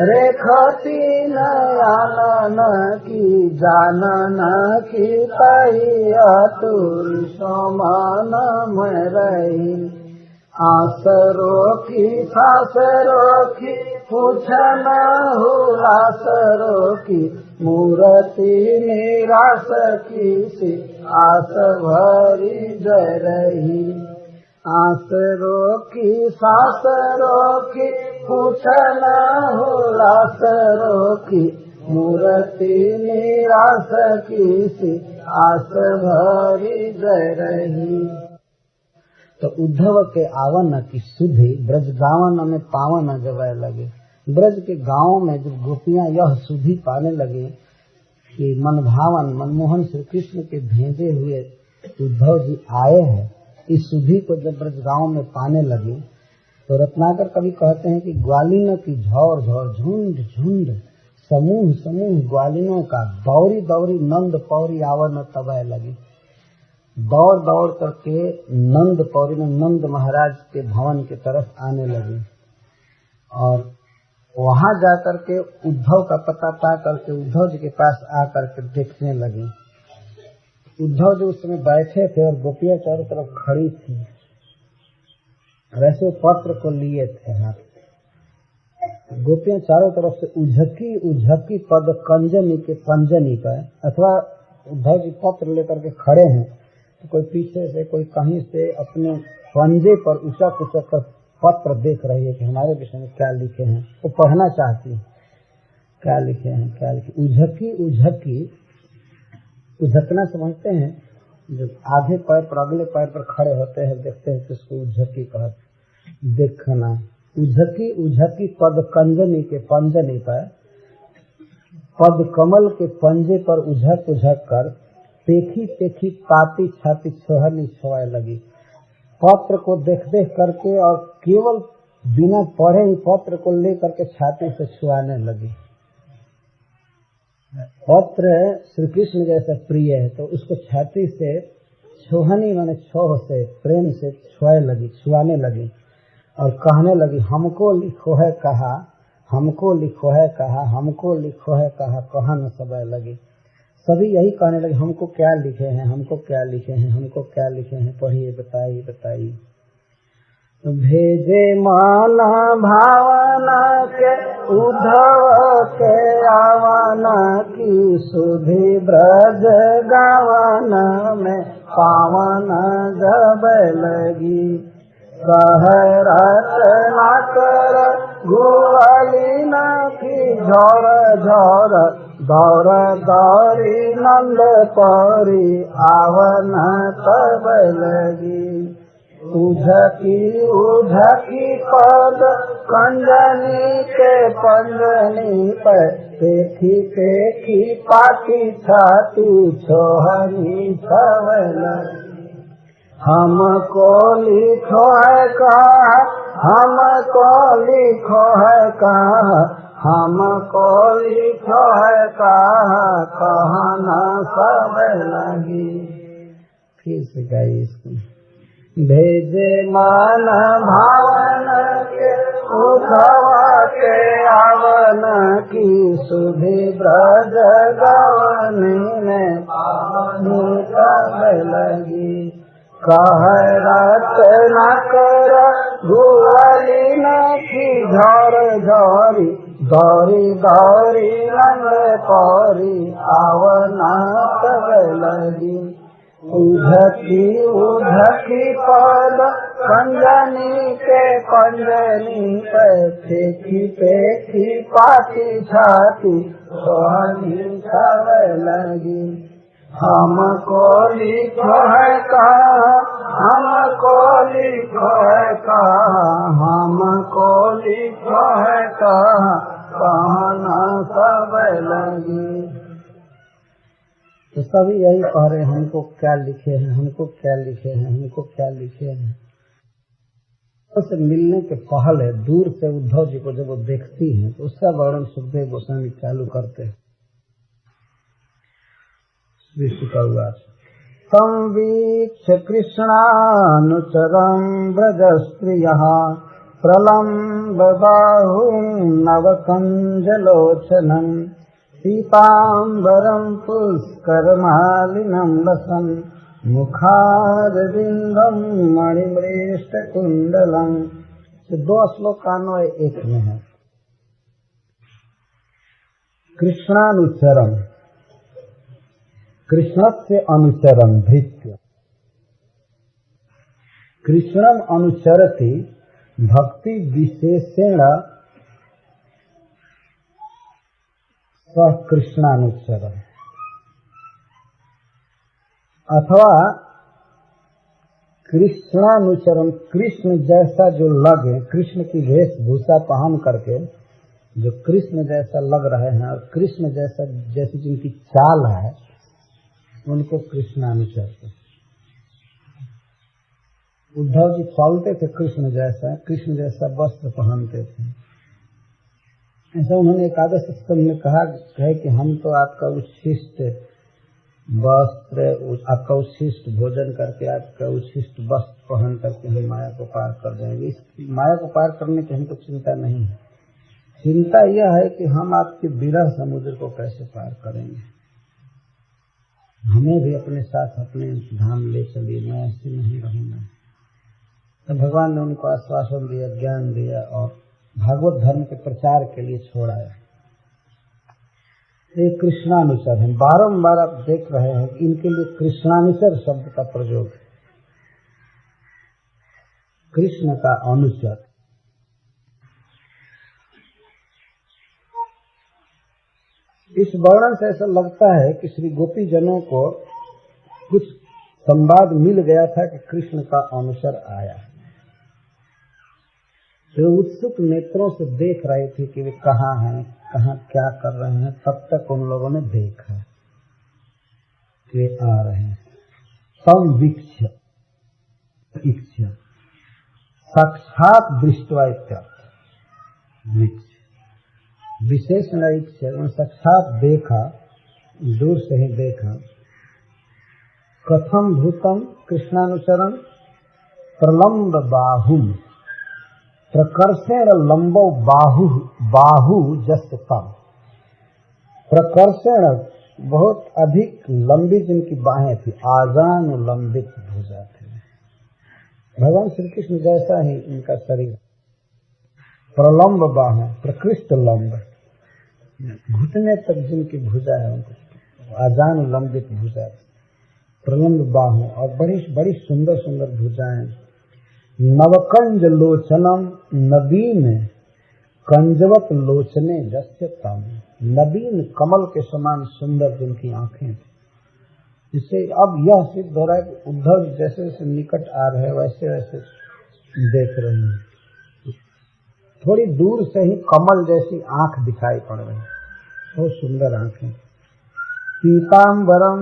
रेखती नयानन की जानन की तई अतुल समान में रही। आसरो की सासरो की पूछन हुलासरो की मूर्ति निराश की सी आस भरी जय रही। आसरो की सासरो की पूछन हुलासरो की मूर्ति निराश की सी आस भरी जय रही। तो उद्धव के आवन की सुधि ब्रज गावन में पावन गवाए लगे। ब्रज के गांवों में जब गोपियां यह सुधि पाने लगे कि मन भावन मनमोहन श्री कृष्ण के भेजे हुए उद्धव जी आए हैं, इस सुधि को जब ब्रज गांव में पाने लगे तो रत्नाकर कवि कहते हैं कि ग्वालिनों की झौर झौर झुंड झुंड समूह समूह ग्वालिनों का दौरी दौरी नंद पौरी आवन तबय लगी। दौड़ दौड़ करके नंद पौरी में नंद महाराज के भवन की तरफ आने लगे और वहां जाकर के उद्धव का पता पा करके उद्धव जी के पास आकर के देखने लगे। उद्धव जी उस समय बैठे थे और गोपियां चारों तरफ खड़ी थी और ऐसे पत्र को लिए थे हाथ। गोपियां चारों तरफ से उझकी उझकी पद कंजनी के पंजनी पर, अथवा उद्धव जी पत्र लेकर के खड़े हैं तो कोई पीछे से कोई कहीं से अपने पंजे पर उचक उचक कर पत्र देख रही है कि हमारे विषय में क्या लिखे हैं, वो पढ़ना चाहती है क्या लिखे हैं क्या लिखे। उझकी उझकी, उझकना समझते हैं, जब आधे पैर पर अगले पैर पर खड़े होते हैं देखते हैं तो उसको उझकी कहते। देखना उझकी उझकी पद कंजनी के पंजनी पर, पद कमल के पंजे पर उझक उझक कर पेखी पेखी पाती छाती छोहनी छोए लगी। पत्र को देख देख करके और केवल बिना पढ़े ही पत्र को लेकर के छाती से छुआने लगी। पत्र श्री कृष्ण जैसा प्रिय है तो उसको छाती से छोहनी माने छोह से प्रेम से छुआने लगी और कहने लगी, हमको लिखो है कहा, हमको लिखो है कहा, हमको लिखो है कहा, कहा न सबय लगी। सभी यही कहने लगे, हमको क्या लिखे हैं, हमको क्या लिखे हैं, हमको क्या लिखे हैं, पढ़िए बताइए बताइए। भेजे माना भावना के उद्धव के आवाना की सुधि ब्रज गावाना में पावन जब लगी। कह रचना कर गुआलिना की झोर झोर दौर दौरी नंद पौरी आवन तब लगी। उझकी उझकी पद कंजनी के पंजनी पर पेखी पेखी पाती छाती छोहनी तब लगी। हमको लिखो है कहा, हमको लिखो है कहा, हमको लिखो है कहा, कहना सब लगी। फिर से गाइए इसको। भेजे मान भावन के उद्धव के आवन की सुधि ब्रज गावन में पावन तब लगी। कह रचना कर गुआलिना की झोर झोरी दौरी दौरी नंद पौरी आवना तब लगी। उझकी उझकी पद कंजनी के पंजनी पे फेंकी पेखी पाती छाती सोहनी तब लगी। हमको लिखो है कहा, हमको लिखो है कहा, हमको लिखो है कहा, कहना सब लगी। तो सभी यही कह रहे, हमको क्या लिखे हैं, हमको क्या लिखे हैं, हमको क्या लिखे हैं। से मिलने के पहले दूर से उद्धव जी को जब वो देखती हैं तो उसका वर्णन सुखदेव गोस्वामी चालू करते हैं। विष्णु का उवाच। संवीक्ष्य कृष्णानुचरम् व्रजस्त्रियः प्रलम्बबाहुं नवकञ्जलोचनम् पीताम्बरम् पुष्करमालिनम् लसन् मुखारविन्दम् मणिमृष्टकुण्डलम्। दो श्लोक का अन्वय एक में है। कृष्णानुचरम, कृष्णस्य अनुचरम भृत्य, कृष्णम अनुचरति भक्ति विशेषेण सह कृष्णानुचरम। अथवा कृष्णानुचरम, कृष्ण जैसा जो लगे, कृष्ण की वेशभूषा पहन करके जो कृष्ण जैसा लग रहे हैं और कृष्ण जैसा जैसी जिनकी चाल है उनको कृष्णानुचर। उद्धव जी चलते थे कृष्ण जैसा वस्त्र पहनते थे। ऐसा उन्होंने एकादश स्कंद में कहा है कि हम तो आपका उच्छिष्ट वस्त्र, आपका उच्छिष्ट भोजन करके, आपका उच्छिष्ट वस्त्र पहन करके हम माया को पार कर जाएंगे। इस माया को पार करने की हमको चिंता नहीं है। चिंता यह है कि हम आपके विरह समुद्र को कैसे पार करेंगे। हमें भी अपने साथ अपने धाम ले चलिए, मैं ऐसे नहीं रहूंगा। तो भगवान ने उनको आश्वासन दिया, ज्ञान दिया और भागवत धर्म के प्रचार के लिए छोड़ाया। ये कृष्णानुचर है। बारंबार आप देख रहे हैं कि इनके लिए कृष्णानुचर शब्द का प्रयोग है। कृष्ण का अनुचर। इस वर्णन से ऐसा लगता है कि श्री गोपी जनों को कुछ संवाद मिल गया था कि कृष्ण का अनुचर आया। वे उत्सुक नेत्रों से देख रहे थे कि वे कहाँ हैं, कहाँ क्या कर रहे हैं। तब तक उन लोगों ने देखा कि वे आ रहे हैं। संवीक्ष्य, इक्ष्य, साक्षात दृष्ट्वा इत्यर्थ। विशेष इक्ष्य, साक्षात देखा, दूर से ही देखा। कथम भूतम कृष्णानुचरम प्रलम्ब बाहुम प्रकर्षेण लंबो बाहु जस्य तम। प्रकर्षेण बहुत अधिक लंबी जिनकी बाहें थी, आजान लंबित भुजा थे। भगवान श्री कृष्ण जैसा ही इनका शरीर। प्रलम्ब बाहें, प्रकृष्ट लंब, घुटने तक जिनकी भुजा है उनको आजान लंबित भुजा। प्रलम्ब बाहु और बड़ी बड़ी सुंदर सुंदर भुजाएं। नवकंज लोचनम, नवीन कंजवत लोचने जस्य तम। नवीन कमल के समान सुंदर जिनकी आंखें थी। इससे अब यह सिद्ध हो रहा है कि उद्धव जैसे जैसे निकट आ रहे हैं वैसे वैसे देख रहे हैं। थोड़ी दूर से ही कमल जैसी आंख दिखाई पड़ रही, बहुत सुंदर आंखें। पीताम्बरम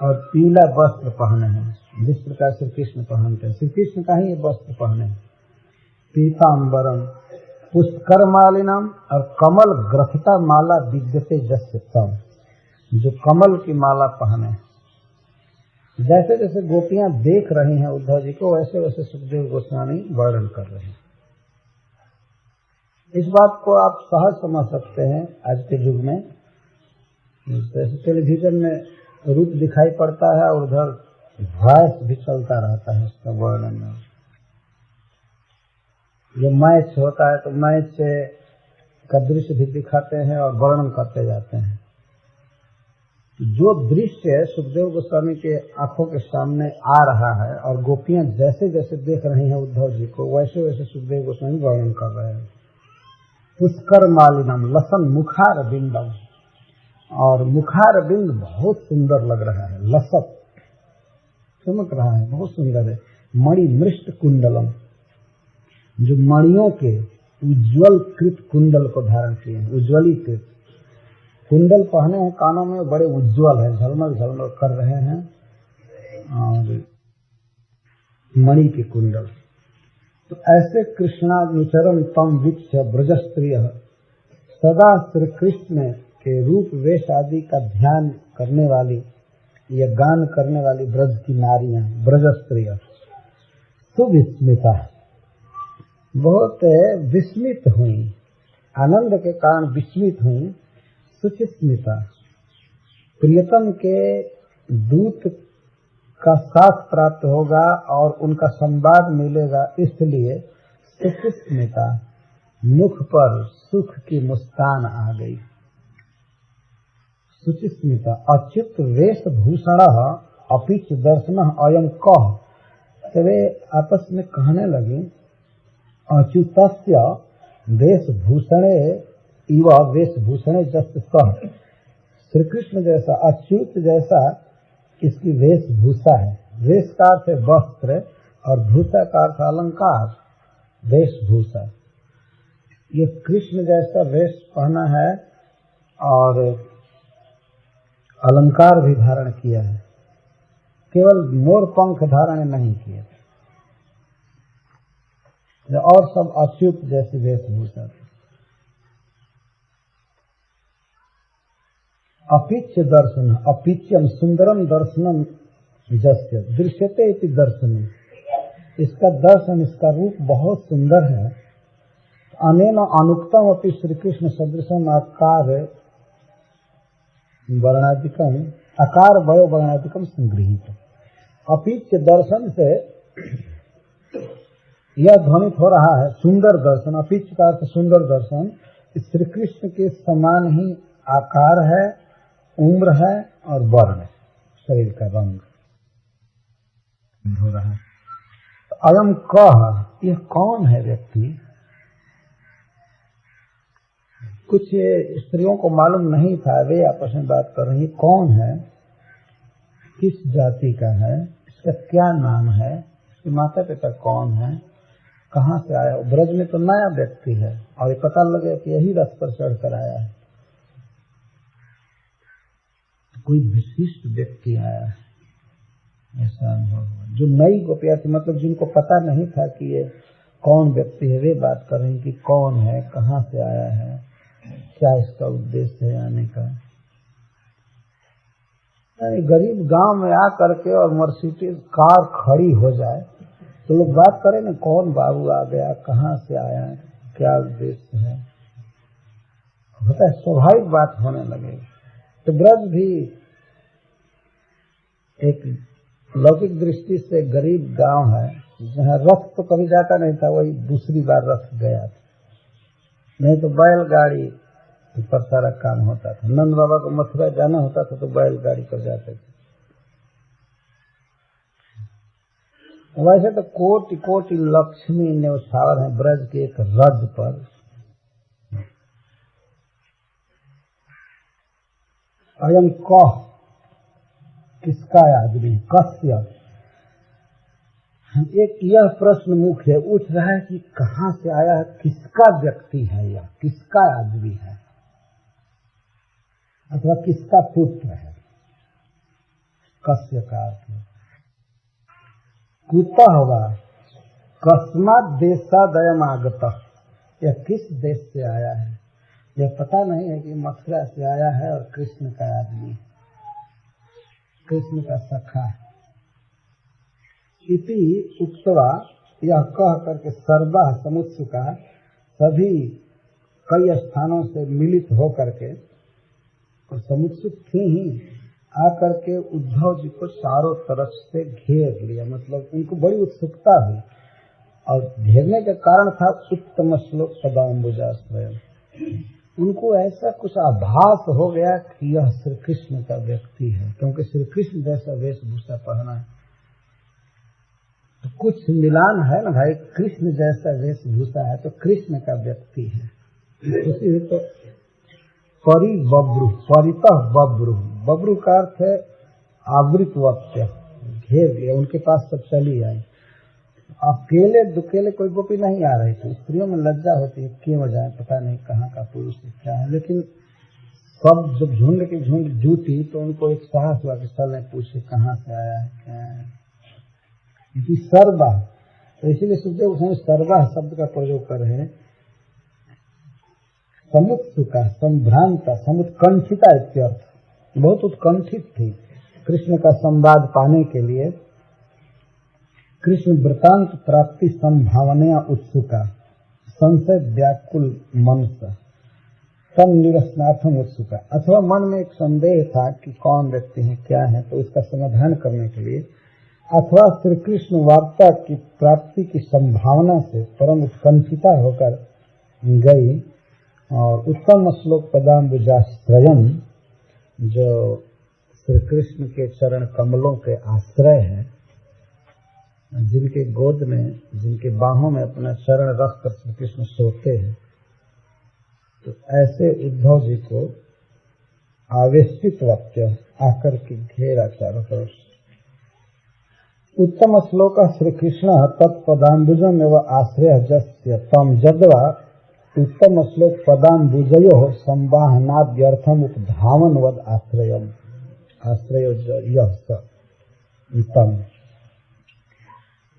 और पीला वस्त्र पहने हैं, जिस प्रकार श्री कृष्ण पहनते हैं। श्री कृष्ण का ही ये वस्त्र पहने हैं। पीताम्बरम पुष्कर मालिनम और कमल ग्रथिता माला विद्यते जस्य तम। जो कमल की माला पहने। जैसे जैसे गोपियां देख रही हैं उद्धव जी को, वैसे वैसे सुखदेव गोस्वामी वर्णन कर रहे हैं। इस बात को आप सहज समझ सकते हैं आज के युग में। जैसे टेलीविजन में रूप दिखाई पड़ता है और उधर वॉइस भी चलता रहता है उसका वर्णन में। जो मैच होता है तो मैच का दृश्य भी दिखाते हैं और वर्णन करते जाते हैं। जो दृश्य सुखदेव गोस्वामी के आंखों के सामने आ रहा है और गोपियां जैसे जैसे देख रही हैं उद्धव जी को, वैसे वैसे सुखदेव गोस्वामी वर्णन कर रहे हैं। पुष्कर मालिनम लसन मुखार बिंदम, और मुखार बिंद बहुत सुंदर लग रहा है, लसत चमक रहा है, बहुत सुंदर है। मणि मृष्ट कुंडलम, जो मणियों के उज्ज्वल कृत कुंडल को धारण किए हैं। उज्ज्वलीकृत कुंडल पहने हैं कानों में, बड़े उज्ज्वल है, झलमल झलमल कर रहे हैं। और मणि के कुंडल। तो ऐसे कृष्णानुचरम तम वीक्ष्य ब्रजस्त्रिय, सदा श्री कृष्ण के रूप वेश आदि का ध्यान करने वाली ये गान करने वाली ब्रज की नारियां, ब्रज स्त्रियां सुविस्मिता, बहुत विस्मित हुई, आनंद के कारण विस्मित हुई। सुचिस्मिता, प्रियतम के दूत का साथ प्राप्त होगा और उनका संवाद मिलेगा, इसलिए सुचिस्मिता, मुख पर सुख की मुस्कान आ गई। सुचिस्मिता, अच्युत वेशभूषण अपिच दर्शन अयम कह, वे आपस में कहने लगे अच्युतस्य वेशभूषणे इव वेशभूषणे जस्ट सह, श्री कृष्ण जैसा, अच्युत जैसा इसकी वेशभूषा है। वेश का अर्थ है वस्त्र और भूषा का अर्थ अलंकार, वेशभूषा। ये कृष्ण जैसा वेश पहना है और अलंकार भी धारण किया है, केवल मोर पंख धारण नहीं किए, और सब अच्युत जैसी वेशभूषा। अपिच्य दर्शन, अपिच्यम सुंदरम दर्शनम जस्य दृश्यते इति दर्शन, इसका दर्शन, इसका रूप बहुत सुंदर है। अनेन अनुक्तम अपि श्री कृष्ण सदृशम आकार वर्णाधिकम, आकार वयो वर्णाधिकम संगृहित। अपिच्य दर्शन से यह ध्वनित हो रहा है सुंदर दर्शन, अपिच्य का अर्थ सुंदर दर्शन, श्री कृष्ण के समान ही आकार है, उम्र है और वर्ण, शरीर का रंग हो रहा है। अयम कह, यह कौन है व्यक्ति? कुछ स्त्रियों को मालूम नहीं था, वे आपस में बात कर रही, कौन है, किस जाति का है, इसका क्या नाम है, इसके माता पिता कौन है, कहाँ से आया? ब्रज में तो नया व्यक्ति है और ये पता लगे कि यही रथ पर चढ़ कर आया है, कोई विशिष्ट व्यक्ति आया है, ऐसा अनुभव हुआ। जो नई गोपियाँ थी, मतलब जिनको पता नहीं था कि ये कौन व्यक्ति है, वे बात कर रही कि कौन है, कहाँ से आया है, क्या इसका उद्देश्य है आने का। गरीब गांव में आकर के और मर्सिडीज कार खड़ी हो जाए तो लोग बात करें ना, कौन बाबू आ गया, कहाँ से आया है, क्या उद्देश्य है, होता है, स्वाभाविक बात होने लगे। तो ब्रज भी एक लौकिक दृष्टि से गरीब गांव है, जहाँ रथ तो कभी जाता नहीं था, वही दूसरी बार रथ गया था, नहीं तो बैलगाड़ी पर सारा काम होता था। नंद बाबा को मथुरा जाना होता था तो बैलगाड़ी पर जाते थे। वैसे तो कोटि कोटि लक्ष्मी न्यौछावर है ब्रज के एक रज पर। अयम कह, किसका आदमी, कस्य, एक यह प्रश्न मुख्य उठ रहा है कि कहाँ से आया है, किसका व्यक्ति है, यह किसका आदमी है, अथवा किसका पुत्र है। कस्य का अर्थ कुतः वा कस्मात् देशादयम् आगतः, यह किस देश से आया है, यह पता नहीं है कि मथुरा से आया है और कृष्ण का आदमी, कृष्ण का सखा है। इति उक्त्वा, यह कह करके सर्वा समुत्सुका, सभी कई स्थानों से मिलित हो करके और समुत्सुक थी ही, आकर के उद्धव जी को चारों तरफ से घेर लिया, मतलब उनको बड़ी उत्सुकता हुई और घेरने का कारण था उत्तम श्लोक पदाम्बुजाश्रय। उनको ऐसा कुछ आभास हो गया कि यह श्री कृष्ण का व्यक्ति है, क्योंकि श्री कृष्ण जैसा वेशभूषा पहना है, तो कुछ मिलान है ना भाई, कृष्ण जैसा वेशभूषा है तो कृष्ण का व्यक्ति है। इसी तो परिबब्रु, परितः बब्रु, बब्रु का अर्थ है आवृत वक्त्य, घेर लिया, उनके पास सब चली आई। अकेले दुकेले कोई गोपी नहीं आ रही थी, स्त्रियों में लज्जा होती है, क्यों जाए, पता नहीं कहाँ का पुरुष क्या है, लेकिन सब जब झुंड की झुंड जुटी तो उनको एक साहस हुआ कि चल पूछे कहाँ से आया है, क्या है। इसी सर्वा, तो इसीलिए सुखदेव गोस्वामी सर्वा शब्द का प्रयोग कर रहे हैं। समुत्सुका, संभ्रांता, समुत्कंठिता इत्यर्थ, बहुत उत्कंठित थी, कृष्ण का संवाद पाने के लिए कृष्ण वृतांत प्राप्ति संभावना उत्सुका संशय व्याकुल मन तन निरसनार्थम उत्सुका, अथवा मन में एक संदेह था कि कौन व्यक्ति है क्या है, तो उसका समाधान करने के लिए, अथवा श्री कृष्ण वार्ता की प्राप्ति की संभावना से परम उत्कंठिता होकर गई और उत्तम श्लोक पदाम्बुजाश्रयम जो श्री कृष्ण के चरण कमलों के आश्रय है, जिनके गोद में जिनके बाहों में अपना चरण रखकर श्री कृष्ण सोते हैं, तो ऐसे उद्धव जी को आवेशित वाक्य आकर के घेरा चारों तरफ। उत्तम श्लोक श्री कृष्ण तत्पदाम्बुजम एवं आश्रय जस्य तम जद्वा उत्तम श्लोक पदाम्बुजयो संवाहनाद्यर्थम उपधावन वद आश्रयम आश्रय उत्तम।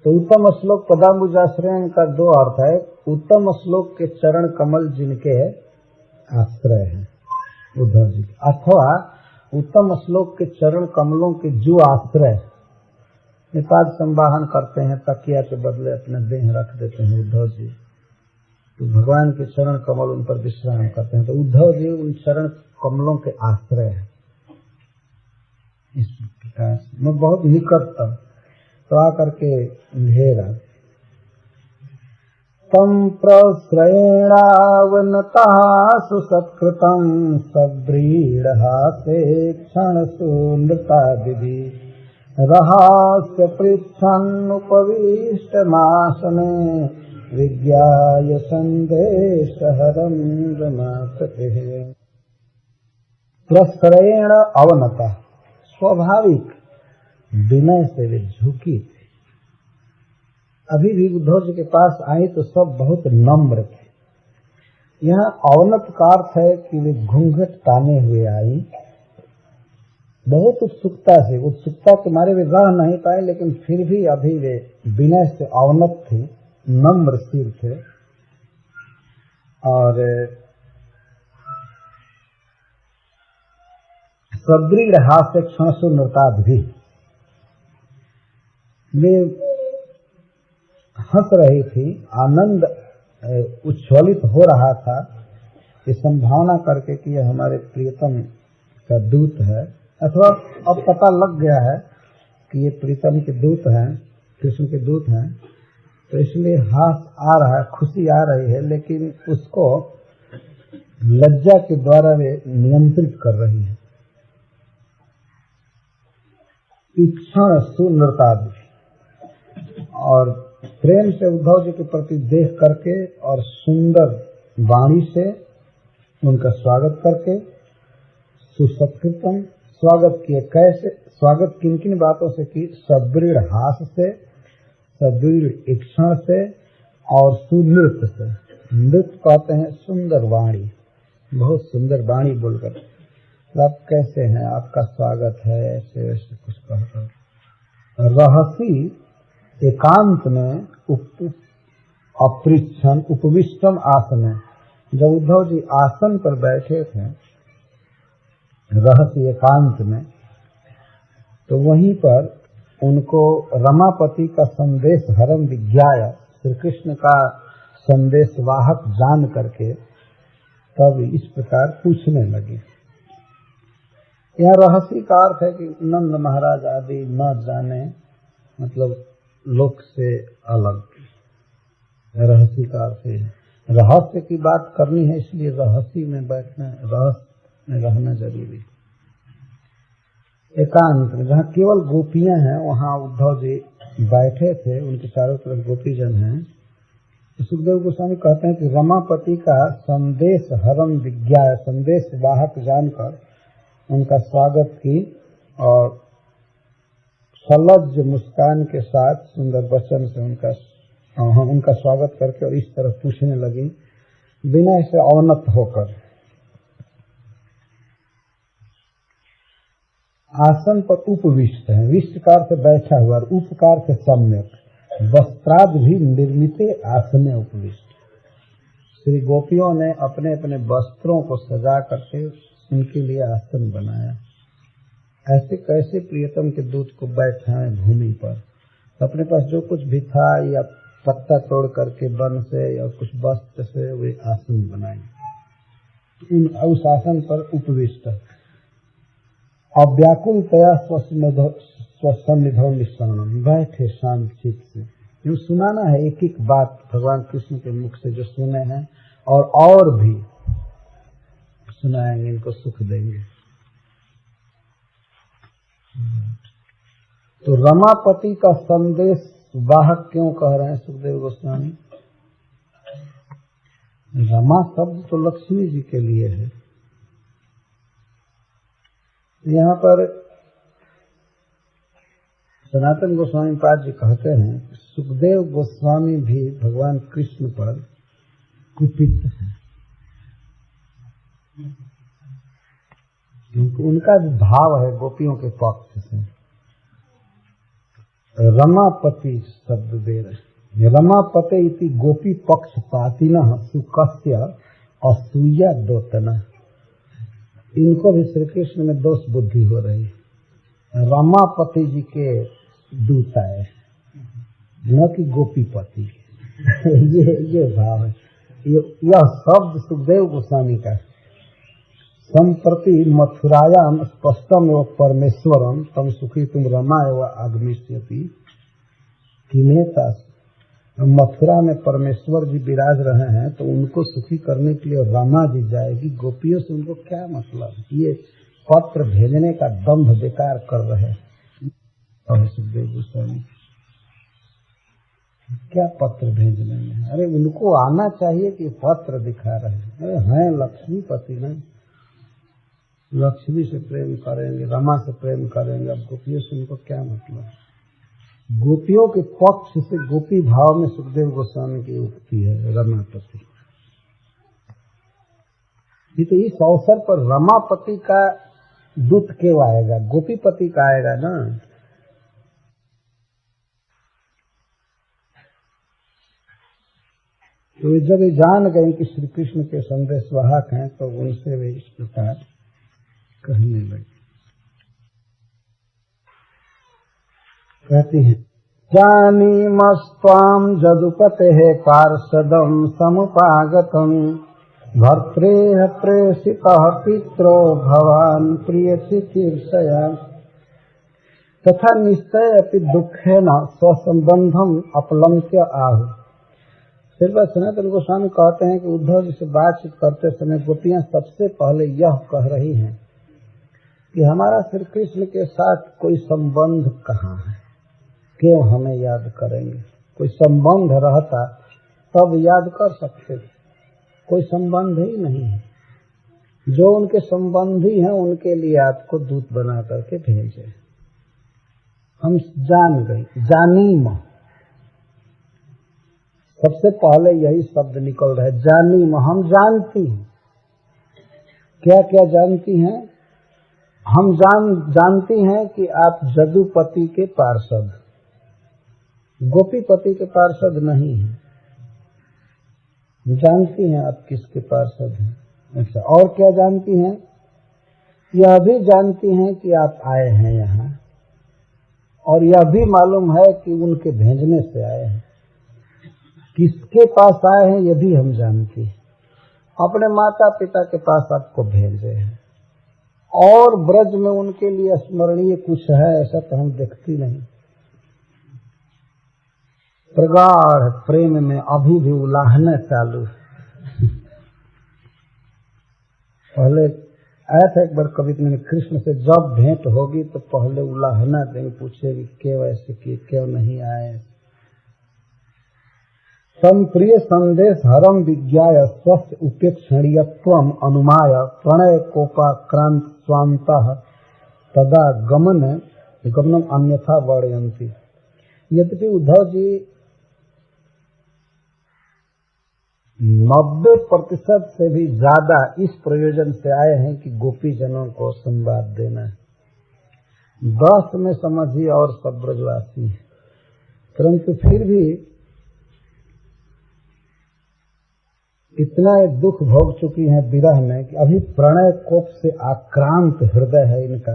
तो उत्तम श्लोक पदाम्बुजाश्रय का दो अर्थ है। उत्तम श्लोक के चरण कमल जिनके आश्रय है उद्धव जी, अथवा उत्तम श्लोक के चरण कमलों के जो आश्रय निपात संवाहन करते हैं, तकिया के बदले अपने देह रख देते हैं उद्धव जी, तो भगवान के चरण कमल उन पर विश्राम करते हैं, तो उद्धव जी उन चरण कमलों के आश्रय है। इस प्रकार में बहुत निकटतम तो आकर के घेरा। तम प्रश्रयेणावनता सुसत्कृतं सव्रीडहासे क्षणसु नृतादिभि रहस्य पृच्छन्नुपविष्टमासने विज्ञाय संदेशहरं रमापतिः। प्रश्रयेण अवनता, स्वाभाविक विनय से वे झुकी थी। अभी भी उद्धव जी के पास आई तो सब बहुत नम्र थे। यहाँ अवनत का अर्थ है कि वे घूंघट ताने हुए आई, बहुत उत्सुकता से, उत्सुकता के मारे वे रह नहीं पाए, लेकिन फिर भी अभी वे विनय से अवनत थी, नम्र सिर थे। और सदृढ़ हास्य क्षणसु नृताद्भि, वे हंस रही थी, आनंद उच्छ्वलित हो रहा था, ये संभावना करके कि यह हमारे प्रियतम का दूत है, अथवा अब पता लग गया है कि ये प्रीतम के दूत हैं, कृष्ण के दूत हैं, तो इसलिए हास आ रहा है, खुशी आ रही है, लेकिन उसको लज्जा के द्वारा वे नियंत्रित कर रही है। इच्छा सुनृतादि, और प्रेम से उद्धव जी के प्रति देख करके और सुंदर वाणी से उनका स्वागत करके, सुसत्कृतम, स्वागत किए। कैसे स्वागत, किन किन बातों से की? सदृढ़ हास से, सदृढ़ इक्षण से और सुनृत्य से। नृत्य कहते हैं सुंदर वाणी, बहुत सुंदर वाणी बोलकर, आप कैसे हैं, आपका स्वागत है, ऐसे वैसे कुछ कहकर। रहसी एकांत में अपृच्छन उपविष्टम आसन, जब उद्धव जी आसन पर बैठे थे रहस्य एकांत में, तो वहीं पर उनको रमापति का संदेश हरम विज्ञाय, श्री कृष्ण का संदेश वाहक जान करके तब इस प्रकार पूछने लगे। यह रहस्य का अर्थ है कि नंद महाराज आदि न जाने, मतलब लोक से अलग, रहस्य का अर्थ है। रहस्य की बात करनी है, इसलिए रहस्य में बैठना, रहस्य में रहना जरूरी। एकांत में जहाँ केवल गोपियां हैं, वहाँ उद्धव जी बैठे थे, उनके चारों तरफ गोपीजन हैं। तो सुखदेव गोस्वामी कहते हैं कि रमापति का संदेश हरम विज्ञा, संदेश वाहक जानकर उनका स्वागत की और सलज्ज मुस्कान के साथ सुंदर वचन से उनका स्वागत करके और इस तरह पूछने लगी विनय से अवनत होकर। आसन पर उपविष्ट है, विष्टकार से बैठा हुआ और उपकार से सम्यक, वस्त्राद भी निर्मित आसने उपविष्ट। श्री गोपियों ने अपने अपने वस्त्रों को सजा करके उनके लिए आसन बनाया। ऐसे कैसे प्रियतम के दूत को बैठाएं भूमि पर। अपने पास जो कुछ भी था या पत्ता तोड़ करके वन से या कुछ वस्त्र से वे आसन बनाए, उस आसन पर उपविष्ट अव्याकुलतया स्वसन्निधौ निष्ठानम, बैठे शांत चित्त से। यूँ सुनाना है एक एक बात भगवान कृष्ण के मुख से जो सुने हैं और भी सुनाएंगे, इनको सुख देंगे। तो रमापति का संदेश वाहक क्यों कह रहे हैं सुखदेव गोस्वामी? रमा शब्द तो लक्ष्मी जी के लिए है। यहाँ पर सनातन गोस्वामी पाद जी कहते हैं सुखदेव गोस्वामी भी भगवान कृष्ण पर कुपित है, क्योंकि उनका जो भाव है गोपियों के पक्ष से। रमापति शब्द दे रहे, रमापते इति गोपी पक्षपातिनः सुकस्य असूया दोतना। इनको भी श्री कृष्ण में दोष बुद्धि हो रही है। रमापति जी के दूत आए, न कि गोपीपति। ये भाव है। यह शब्द सुखदेव गोस्वामी का। संप्रति मथुरायाम स्पष्टम एवं परमेश्वरम तम सुखी तुम रमा एवं आगमिष्यति किनेता। मथुरा में परमेश्वर जी विराज रहे हैं तो उनको सुखी करने के लिए रमा जी जाएगी। गोपियों से उनको क्या मतलब? ये पत्र भेजने का दंभ बेकार कर रहे हैं सुखदेव गोस्वामी। क्या पत्र भेजने में? अरे उनको आना चाहिए कि पत्र दिखा रहे हैं। अरे हैं लक्ष्मीपति नहीं, लक्ष्मी से प्रेम करेंगे, रमा से प्रेम करेंगे, अब गोपियों से उनको क्या मतलब? गोपियों के पक्ष से गोपी भाव में सुखदेव गोस्वामी की उक्ति है रमापति। ये तो इस अवसर पर रमापति का दूत क्यों आएगा? गोपीपति का आएगा ना। तो जब ये जान गए कि श्री कृष्ण के संदेश वाहक हैं तो उनसे वे इस प्रकार कहने लगे। कहती हैं जानीमस्त्वां जदुपतेः पार्षदं समुपागतं भर्त्रेह प्रेषितः पित्रो भवान् प्रियचिकीर्षया तथा निश्चय अपि दुःखेन स्वसंबंधम अपलंक्य आहु। फिर वह सनातन गोस्वामी कहते हैं कि उद्धव जी से बातचीत करते समय गोपियां सबसे पहले यह कह रही हैं कि हमारा श्री कृष्ण के साथ कोई संबंध कहाँ है, क्यों हमें याद करेंगे? कोई संबंध रहता तब याद कर सकते, कोई संबंध ही नहीं है। जो उनके संबंधी हैं उनके लिए आपको दूत बना करके भेजे। हम जान गए, जानीम, सबसे पहले यही शब्द निकल रहा है, जानीम। हम जानती हैं। क्या क्या जानती हैं? हम जानती हैं कि आप जदुपति के पार्षद, गोपीपति के पार्षद नहीं हैं। जानती हैं आप किसके पार्षद हैं। अच्छा, और क्या जानती हैं? यह भी जानती हैं कि आप आए हैं यहाँ, और यह भी मालूम है कि उनके भेजने से आए हैं। किसके पास आए हैं ये भी हम जानते हैं। अपने माता पिता के पास आपको भेजे हैं, और ब्रज में उनके लिए स्मरणीय कुछ है ऐसा तो हम देखती नहीं। प्रगाढ़ प्रेम में अभी भी उलाहना चालू। पहले आया था एक बार कविता में, कृष्ण से जब भेंट होगी तो पहले उलाहना देंगे, पूछेगी क्यों ऐसे किए, क्यों नहीं आए। तम प्रिय संदेश हरम विज्ञाय स्वस्थ उपेक्षणीयत्वम अनुमाय प्रणय कोपाक्रांत स्वांतः तदा गमनम अन्यथा वर्णयन्ति। यद्यपि उद्धव जी 90% से भी ज्यादा इस प्रयोजन से आए हैं कि गोपी जनों को संवाद देना है। 10 में समझिए और सब ब्रजवासी है, परंतु फिर भी इतना दुख भोग चुकी हैं विरह में कि अभी प्रणय कोप से आक्रांत हृदय है इनका,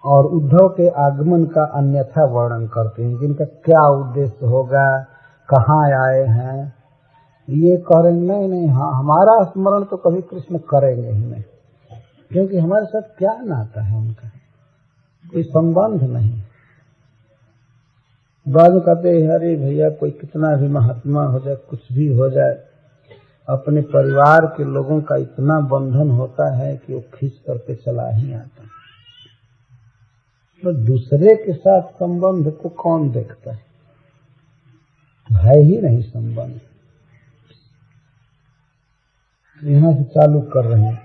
और उद्धव के आगमन का अन्यथा वर्णन करते हैं कि इनका क्या उद्देश्य होगा, कहाँ आए हैं। ये करेंगे नहीं, हाँ हमारा स्मरण तो कभी कृष्ण करेंगे ही नहीं, क्योंकि हमारे साथ क्या नाता है उनका, कोई संबंध नहीं। बाद कहते अरे भैया कोई कितना भी महात्मा हो जाए, कुछ भी हो जाए, अपने परिवार के लोगों का इतना बंधन होता है कि वो खींच करके चला ही आता है। तो दूसरे के साथ संबंध को कौन देखता है ही नहीं संबंध। यहाँ से चालू कर रहे हैं।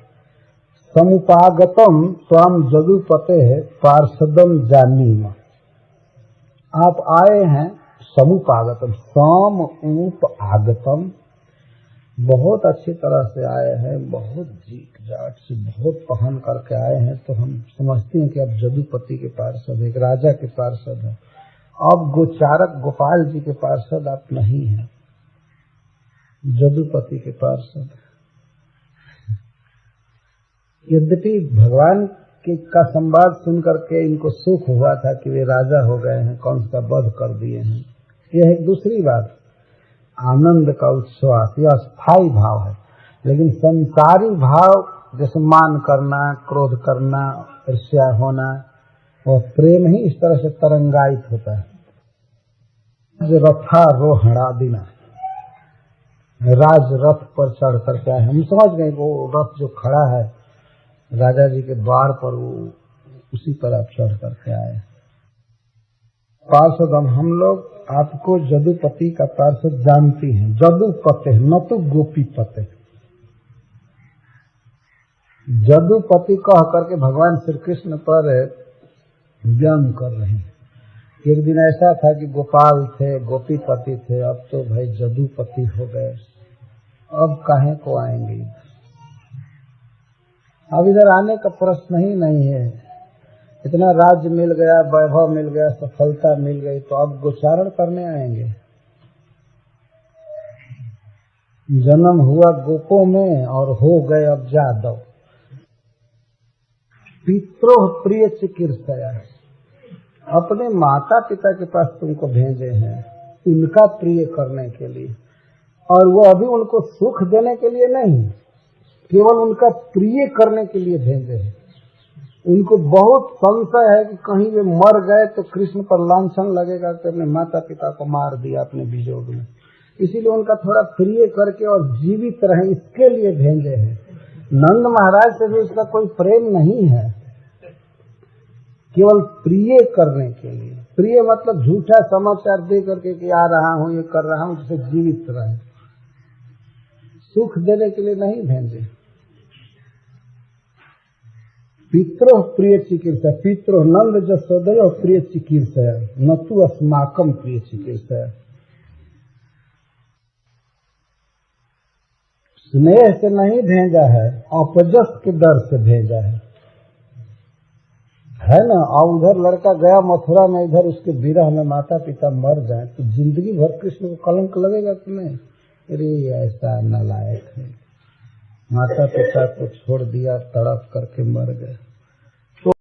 समुपागतम त्वाम जदुपते पार्षदम जानीम। आप आए हैं समुपागतम, सम उप आगतम, बहुत अच्छी तरह से आए हैं, बहुत जीत जाट से बहुत पहन करके आए हैं, तो हम समझते हैं कि अब जदुपति के पार्षद, एक राजा के पार्षद हैं। अब गोचारक गोपाल जी के पार्षद आप नहीं हैं, जदुपति के पार्षद। यद्यपि भगवान के का संवाद सुन करके इनको सुख हुआ था कि वे राजा हो गए हैं, कंस का वध कर दिए हैं, यह एक दूसरी बात, आनंद का उच्छ्वास, यह स्थायी भाव है। लेकिन संसारी भाव जैसे मान करना, क्रोध करना, ईर्ष्या होना, वह प्रेम ही इस तरह से तरंगायित होता है। रथारोहणादिना, राज रथ पर चढ़ करके आए, हम समझ गए वो रथ जो खड़ा है राजा जी के द्वार पर, वो उसी पर आप चढ़ करके आए। पार्षद हम लोग आपको जदुपति का पार्षद जानती हैं, जदुपते न तो गोपीपते। जदुपति कह करके भगवान श्री कृष्ण पर व्यंग कर रहे हैं। एक दिन ऐसा था कि गोपाल थे, गोपीपति थे, अब तो भाई जदुपति हो गए, अब काहे को आएंगे, अब इधर आने का प्रश्न ही नहीं है। इतना राज्य मिल गया, वैभव मिल गया, सफलता मिल गई, तो अब गोचारण करने आएंगे। जन्म हुआ गोपों में और हो गए अब जादव। पित्रोह प्रिय चिकित्सया, अपने माता पिता के पास तुमको भेजे हैं उनका प्रिय करने के लिए, और वो अभी उनको सुख देने के लिए नहीं, केवल उनका प्रिय करने के लिए भेजे हैं। उनको बहुत संशय है कि कहीं वे मर गए तो कृष्ण पर लांछन लगेगा कि अपने माता पिता को मार दिया अपने वियोग में, इसीलिए उनका थोड़ा प्रिय करके और जीवित रहे इसके लिए भेजे हैं। नंद महाराज से भी उसका कोई प्रेम नहीं है, केवल प्रिय करने के लिए। प्रिय मतलब झूठा समाचार दे करके कि आ रहा हूं, ये कर रहा हूं, जिसे जीवित रहे, सुख देने के लिए नहीं भेजे। पित्रो प्रिय चिकित्सा, पित्रो नंद जसोदय प्रिय चिकित्सा, न तू अस्माकम प्रिय चिकित्सा। स्नेह से नहीं भेजा है, अपजस के डर से भेजा है ना। और उधर लड़का गया मथुरा में, इधर उसके विरह में माता पिता मर जाए तो जिंदगी भर कृष्ण को कलंक लगेगा कि नहीं। अरे ऐसा नालायक है, माता पिता को छोड़ दिया, तड़प करके मर गए।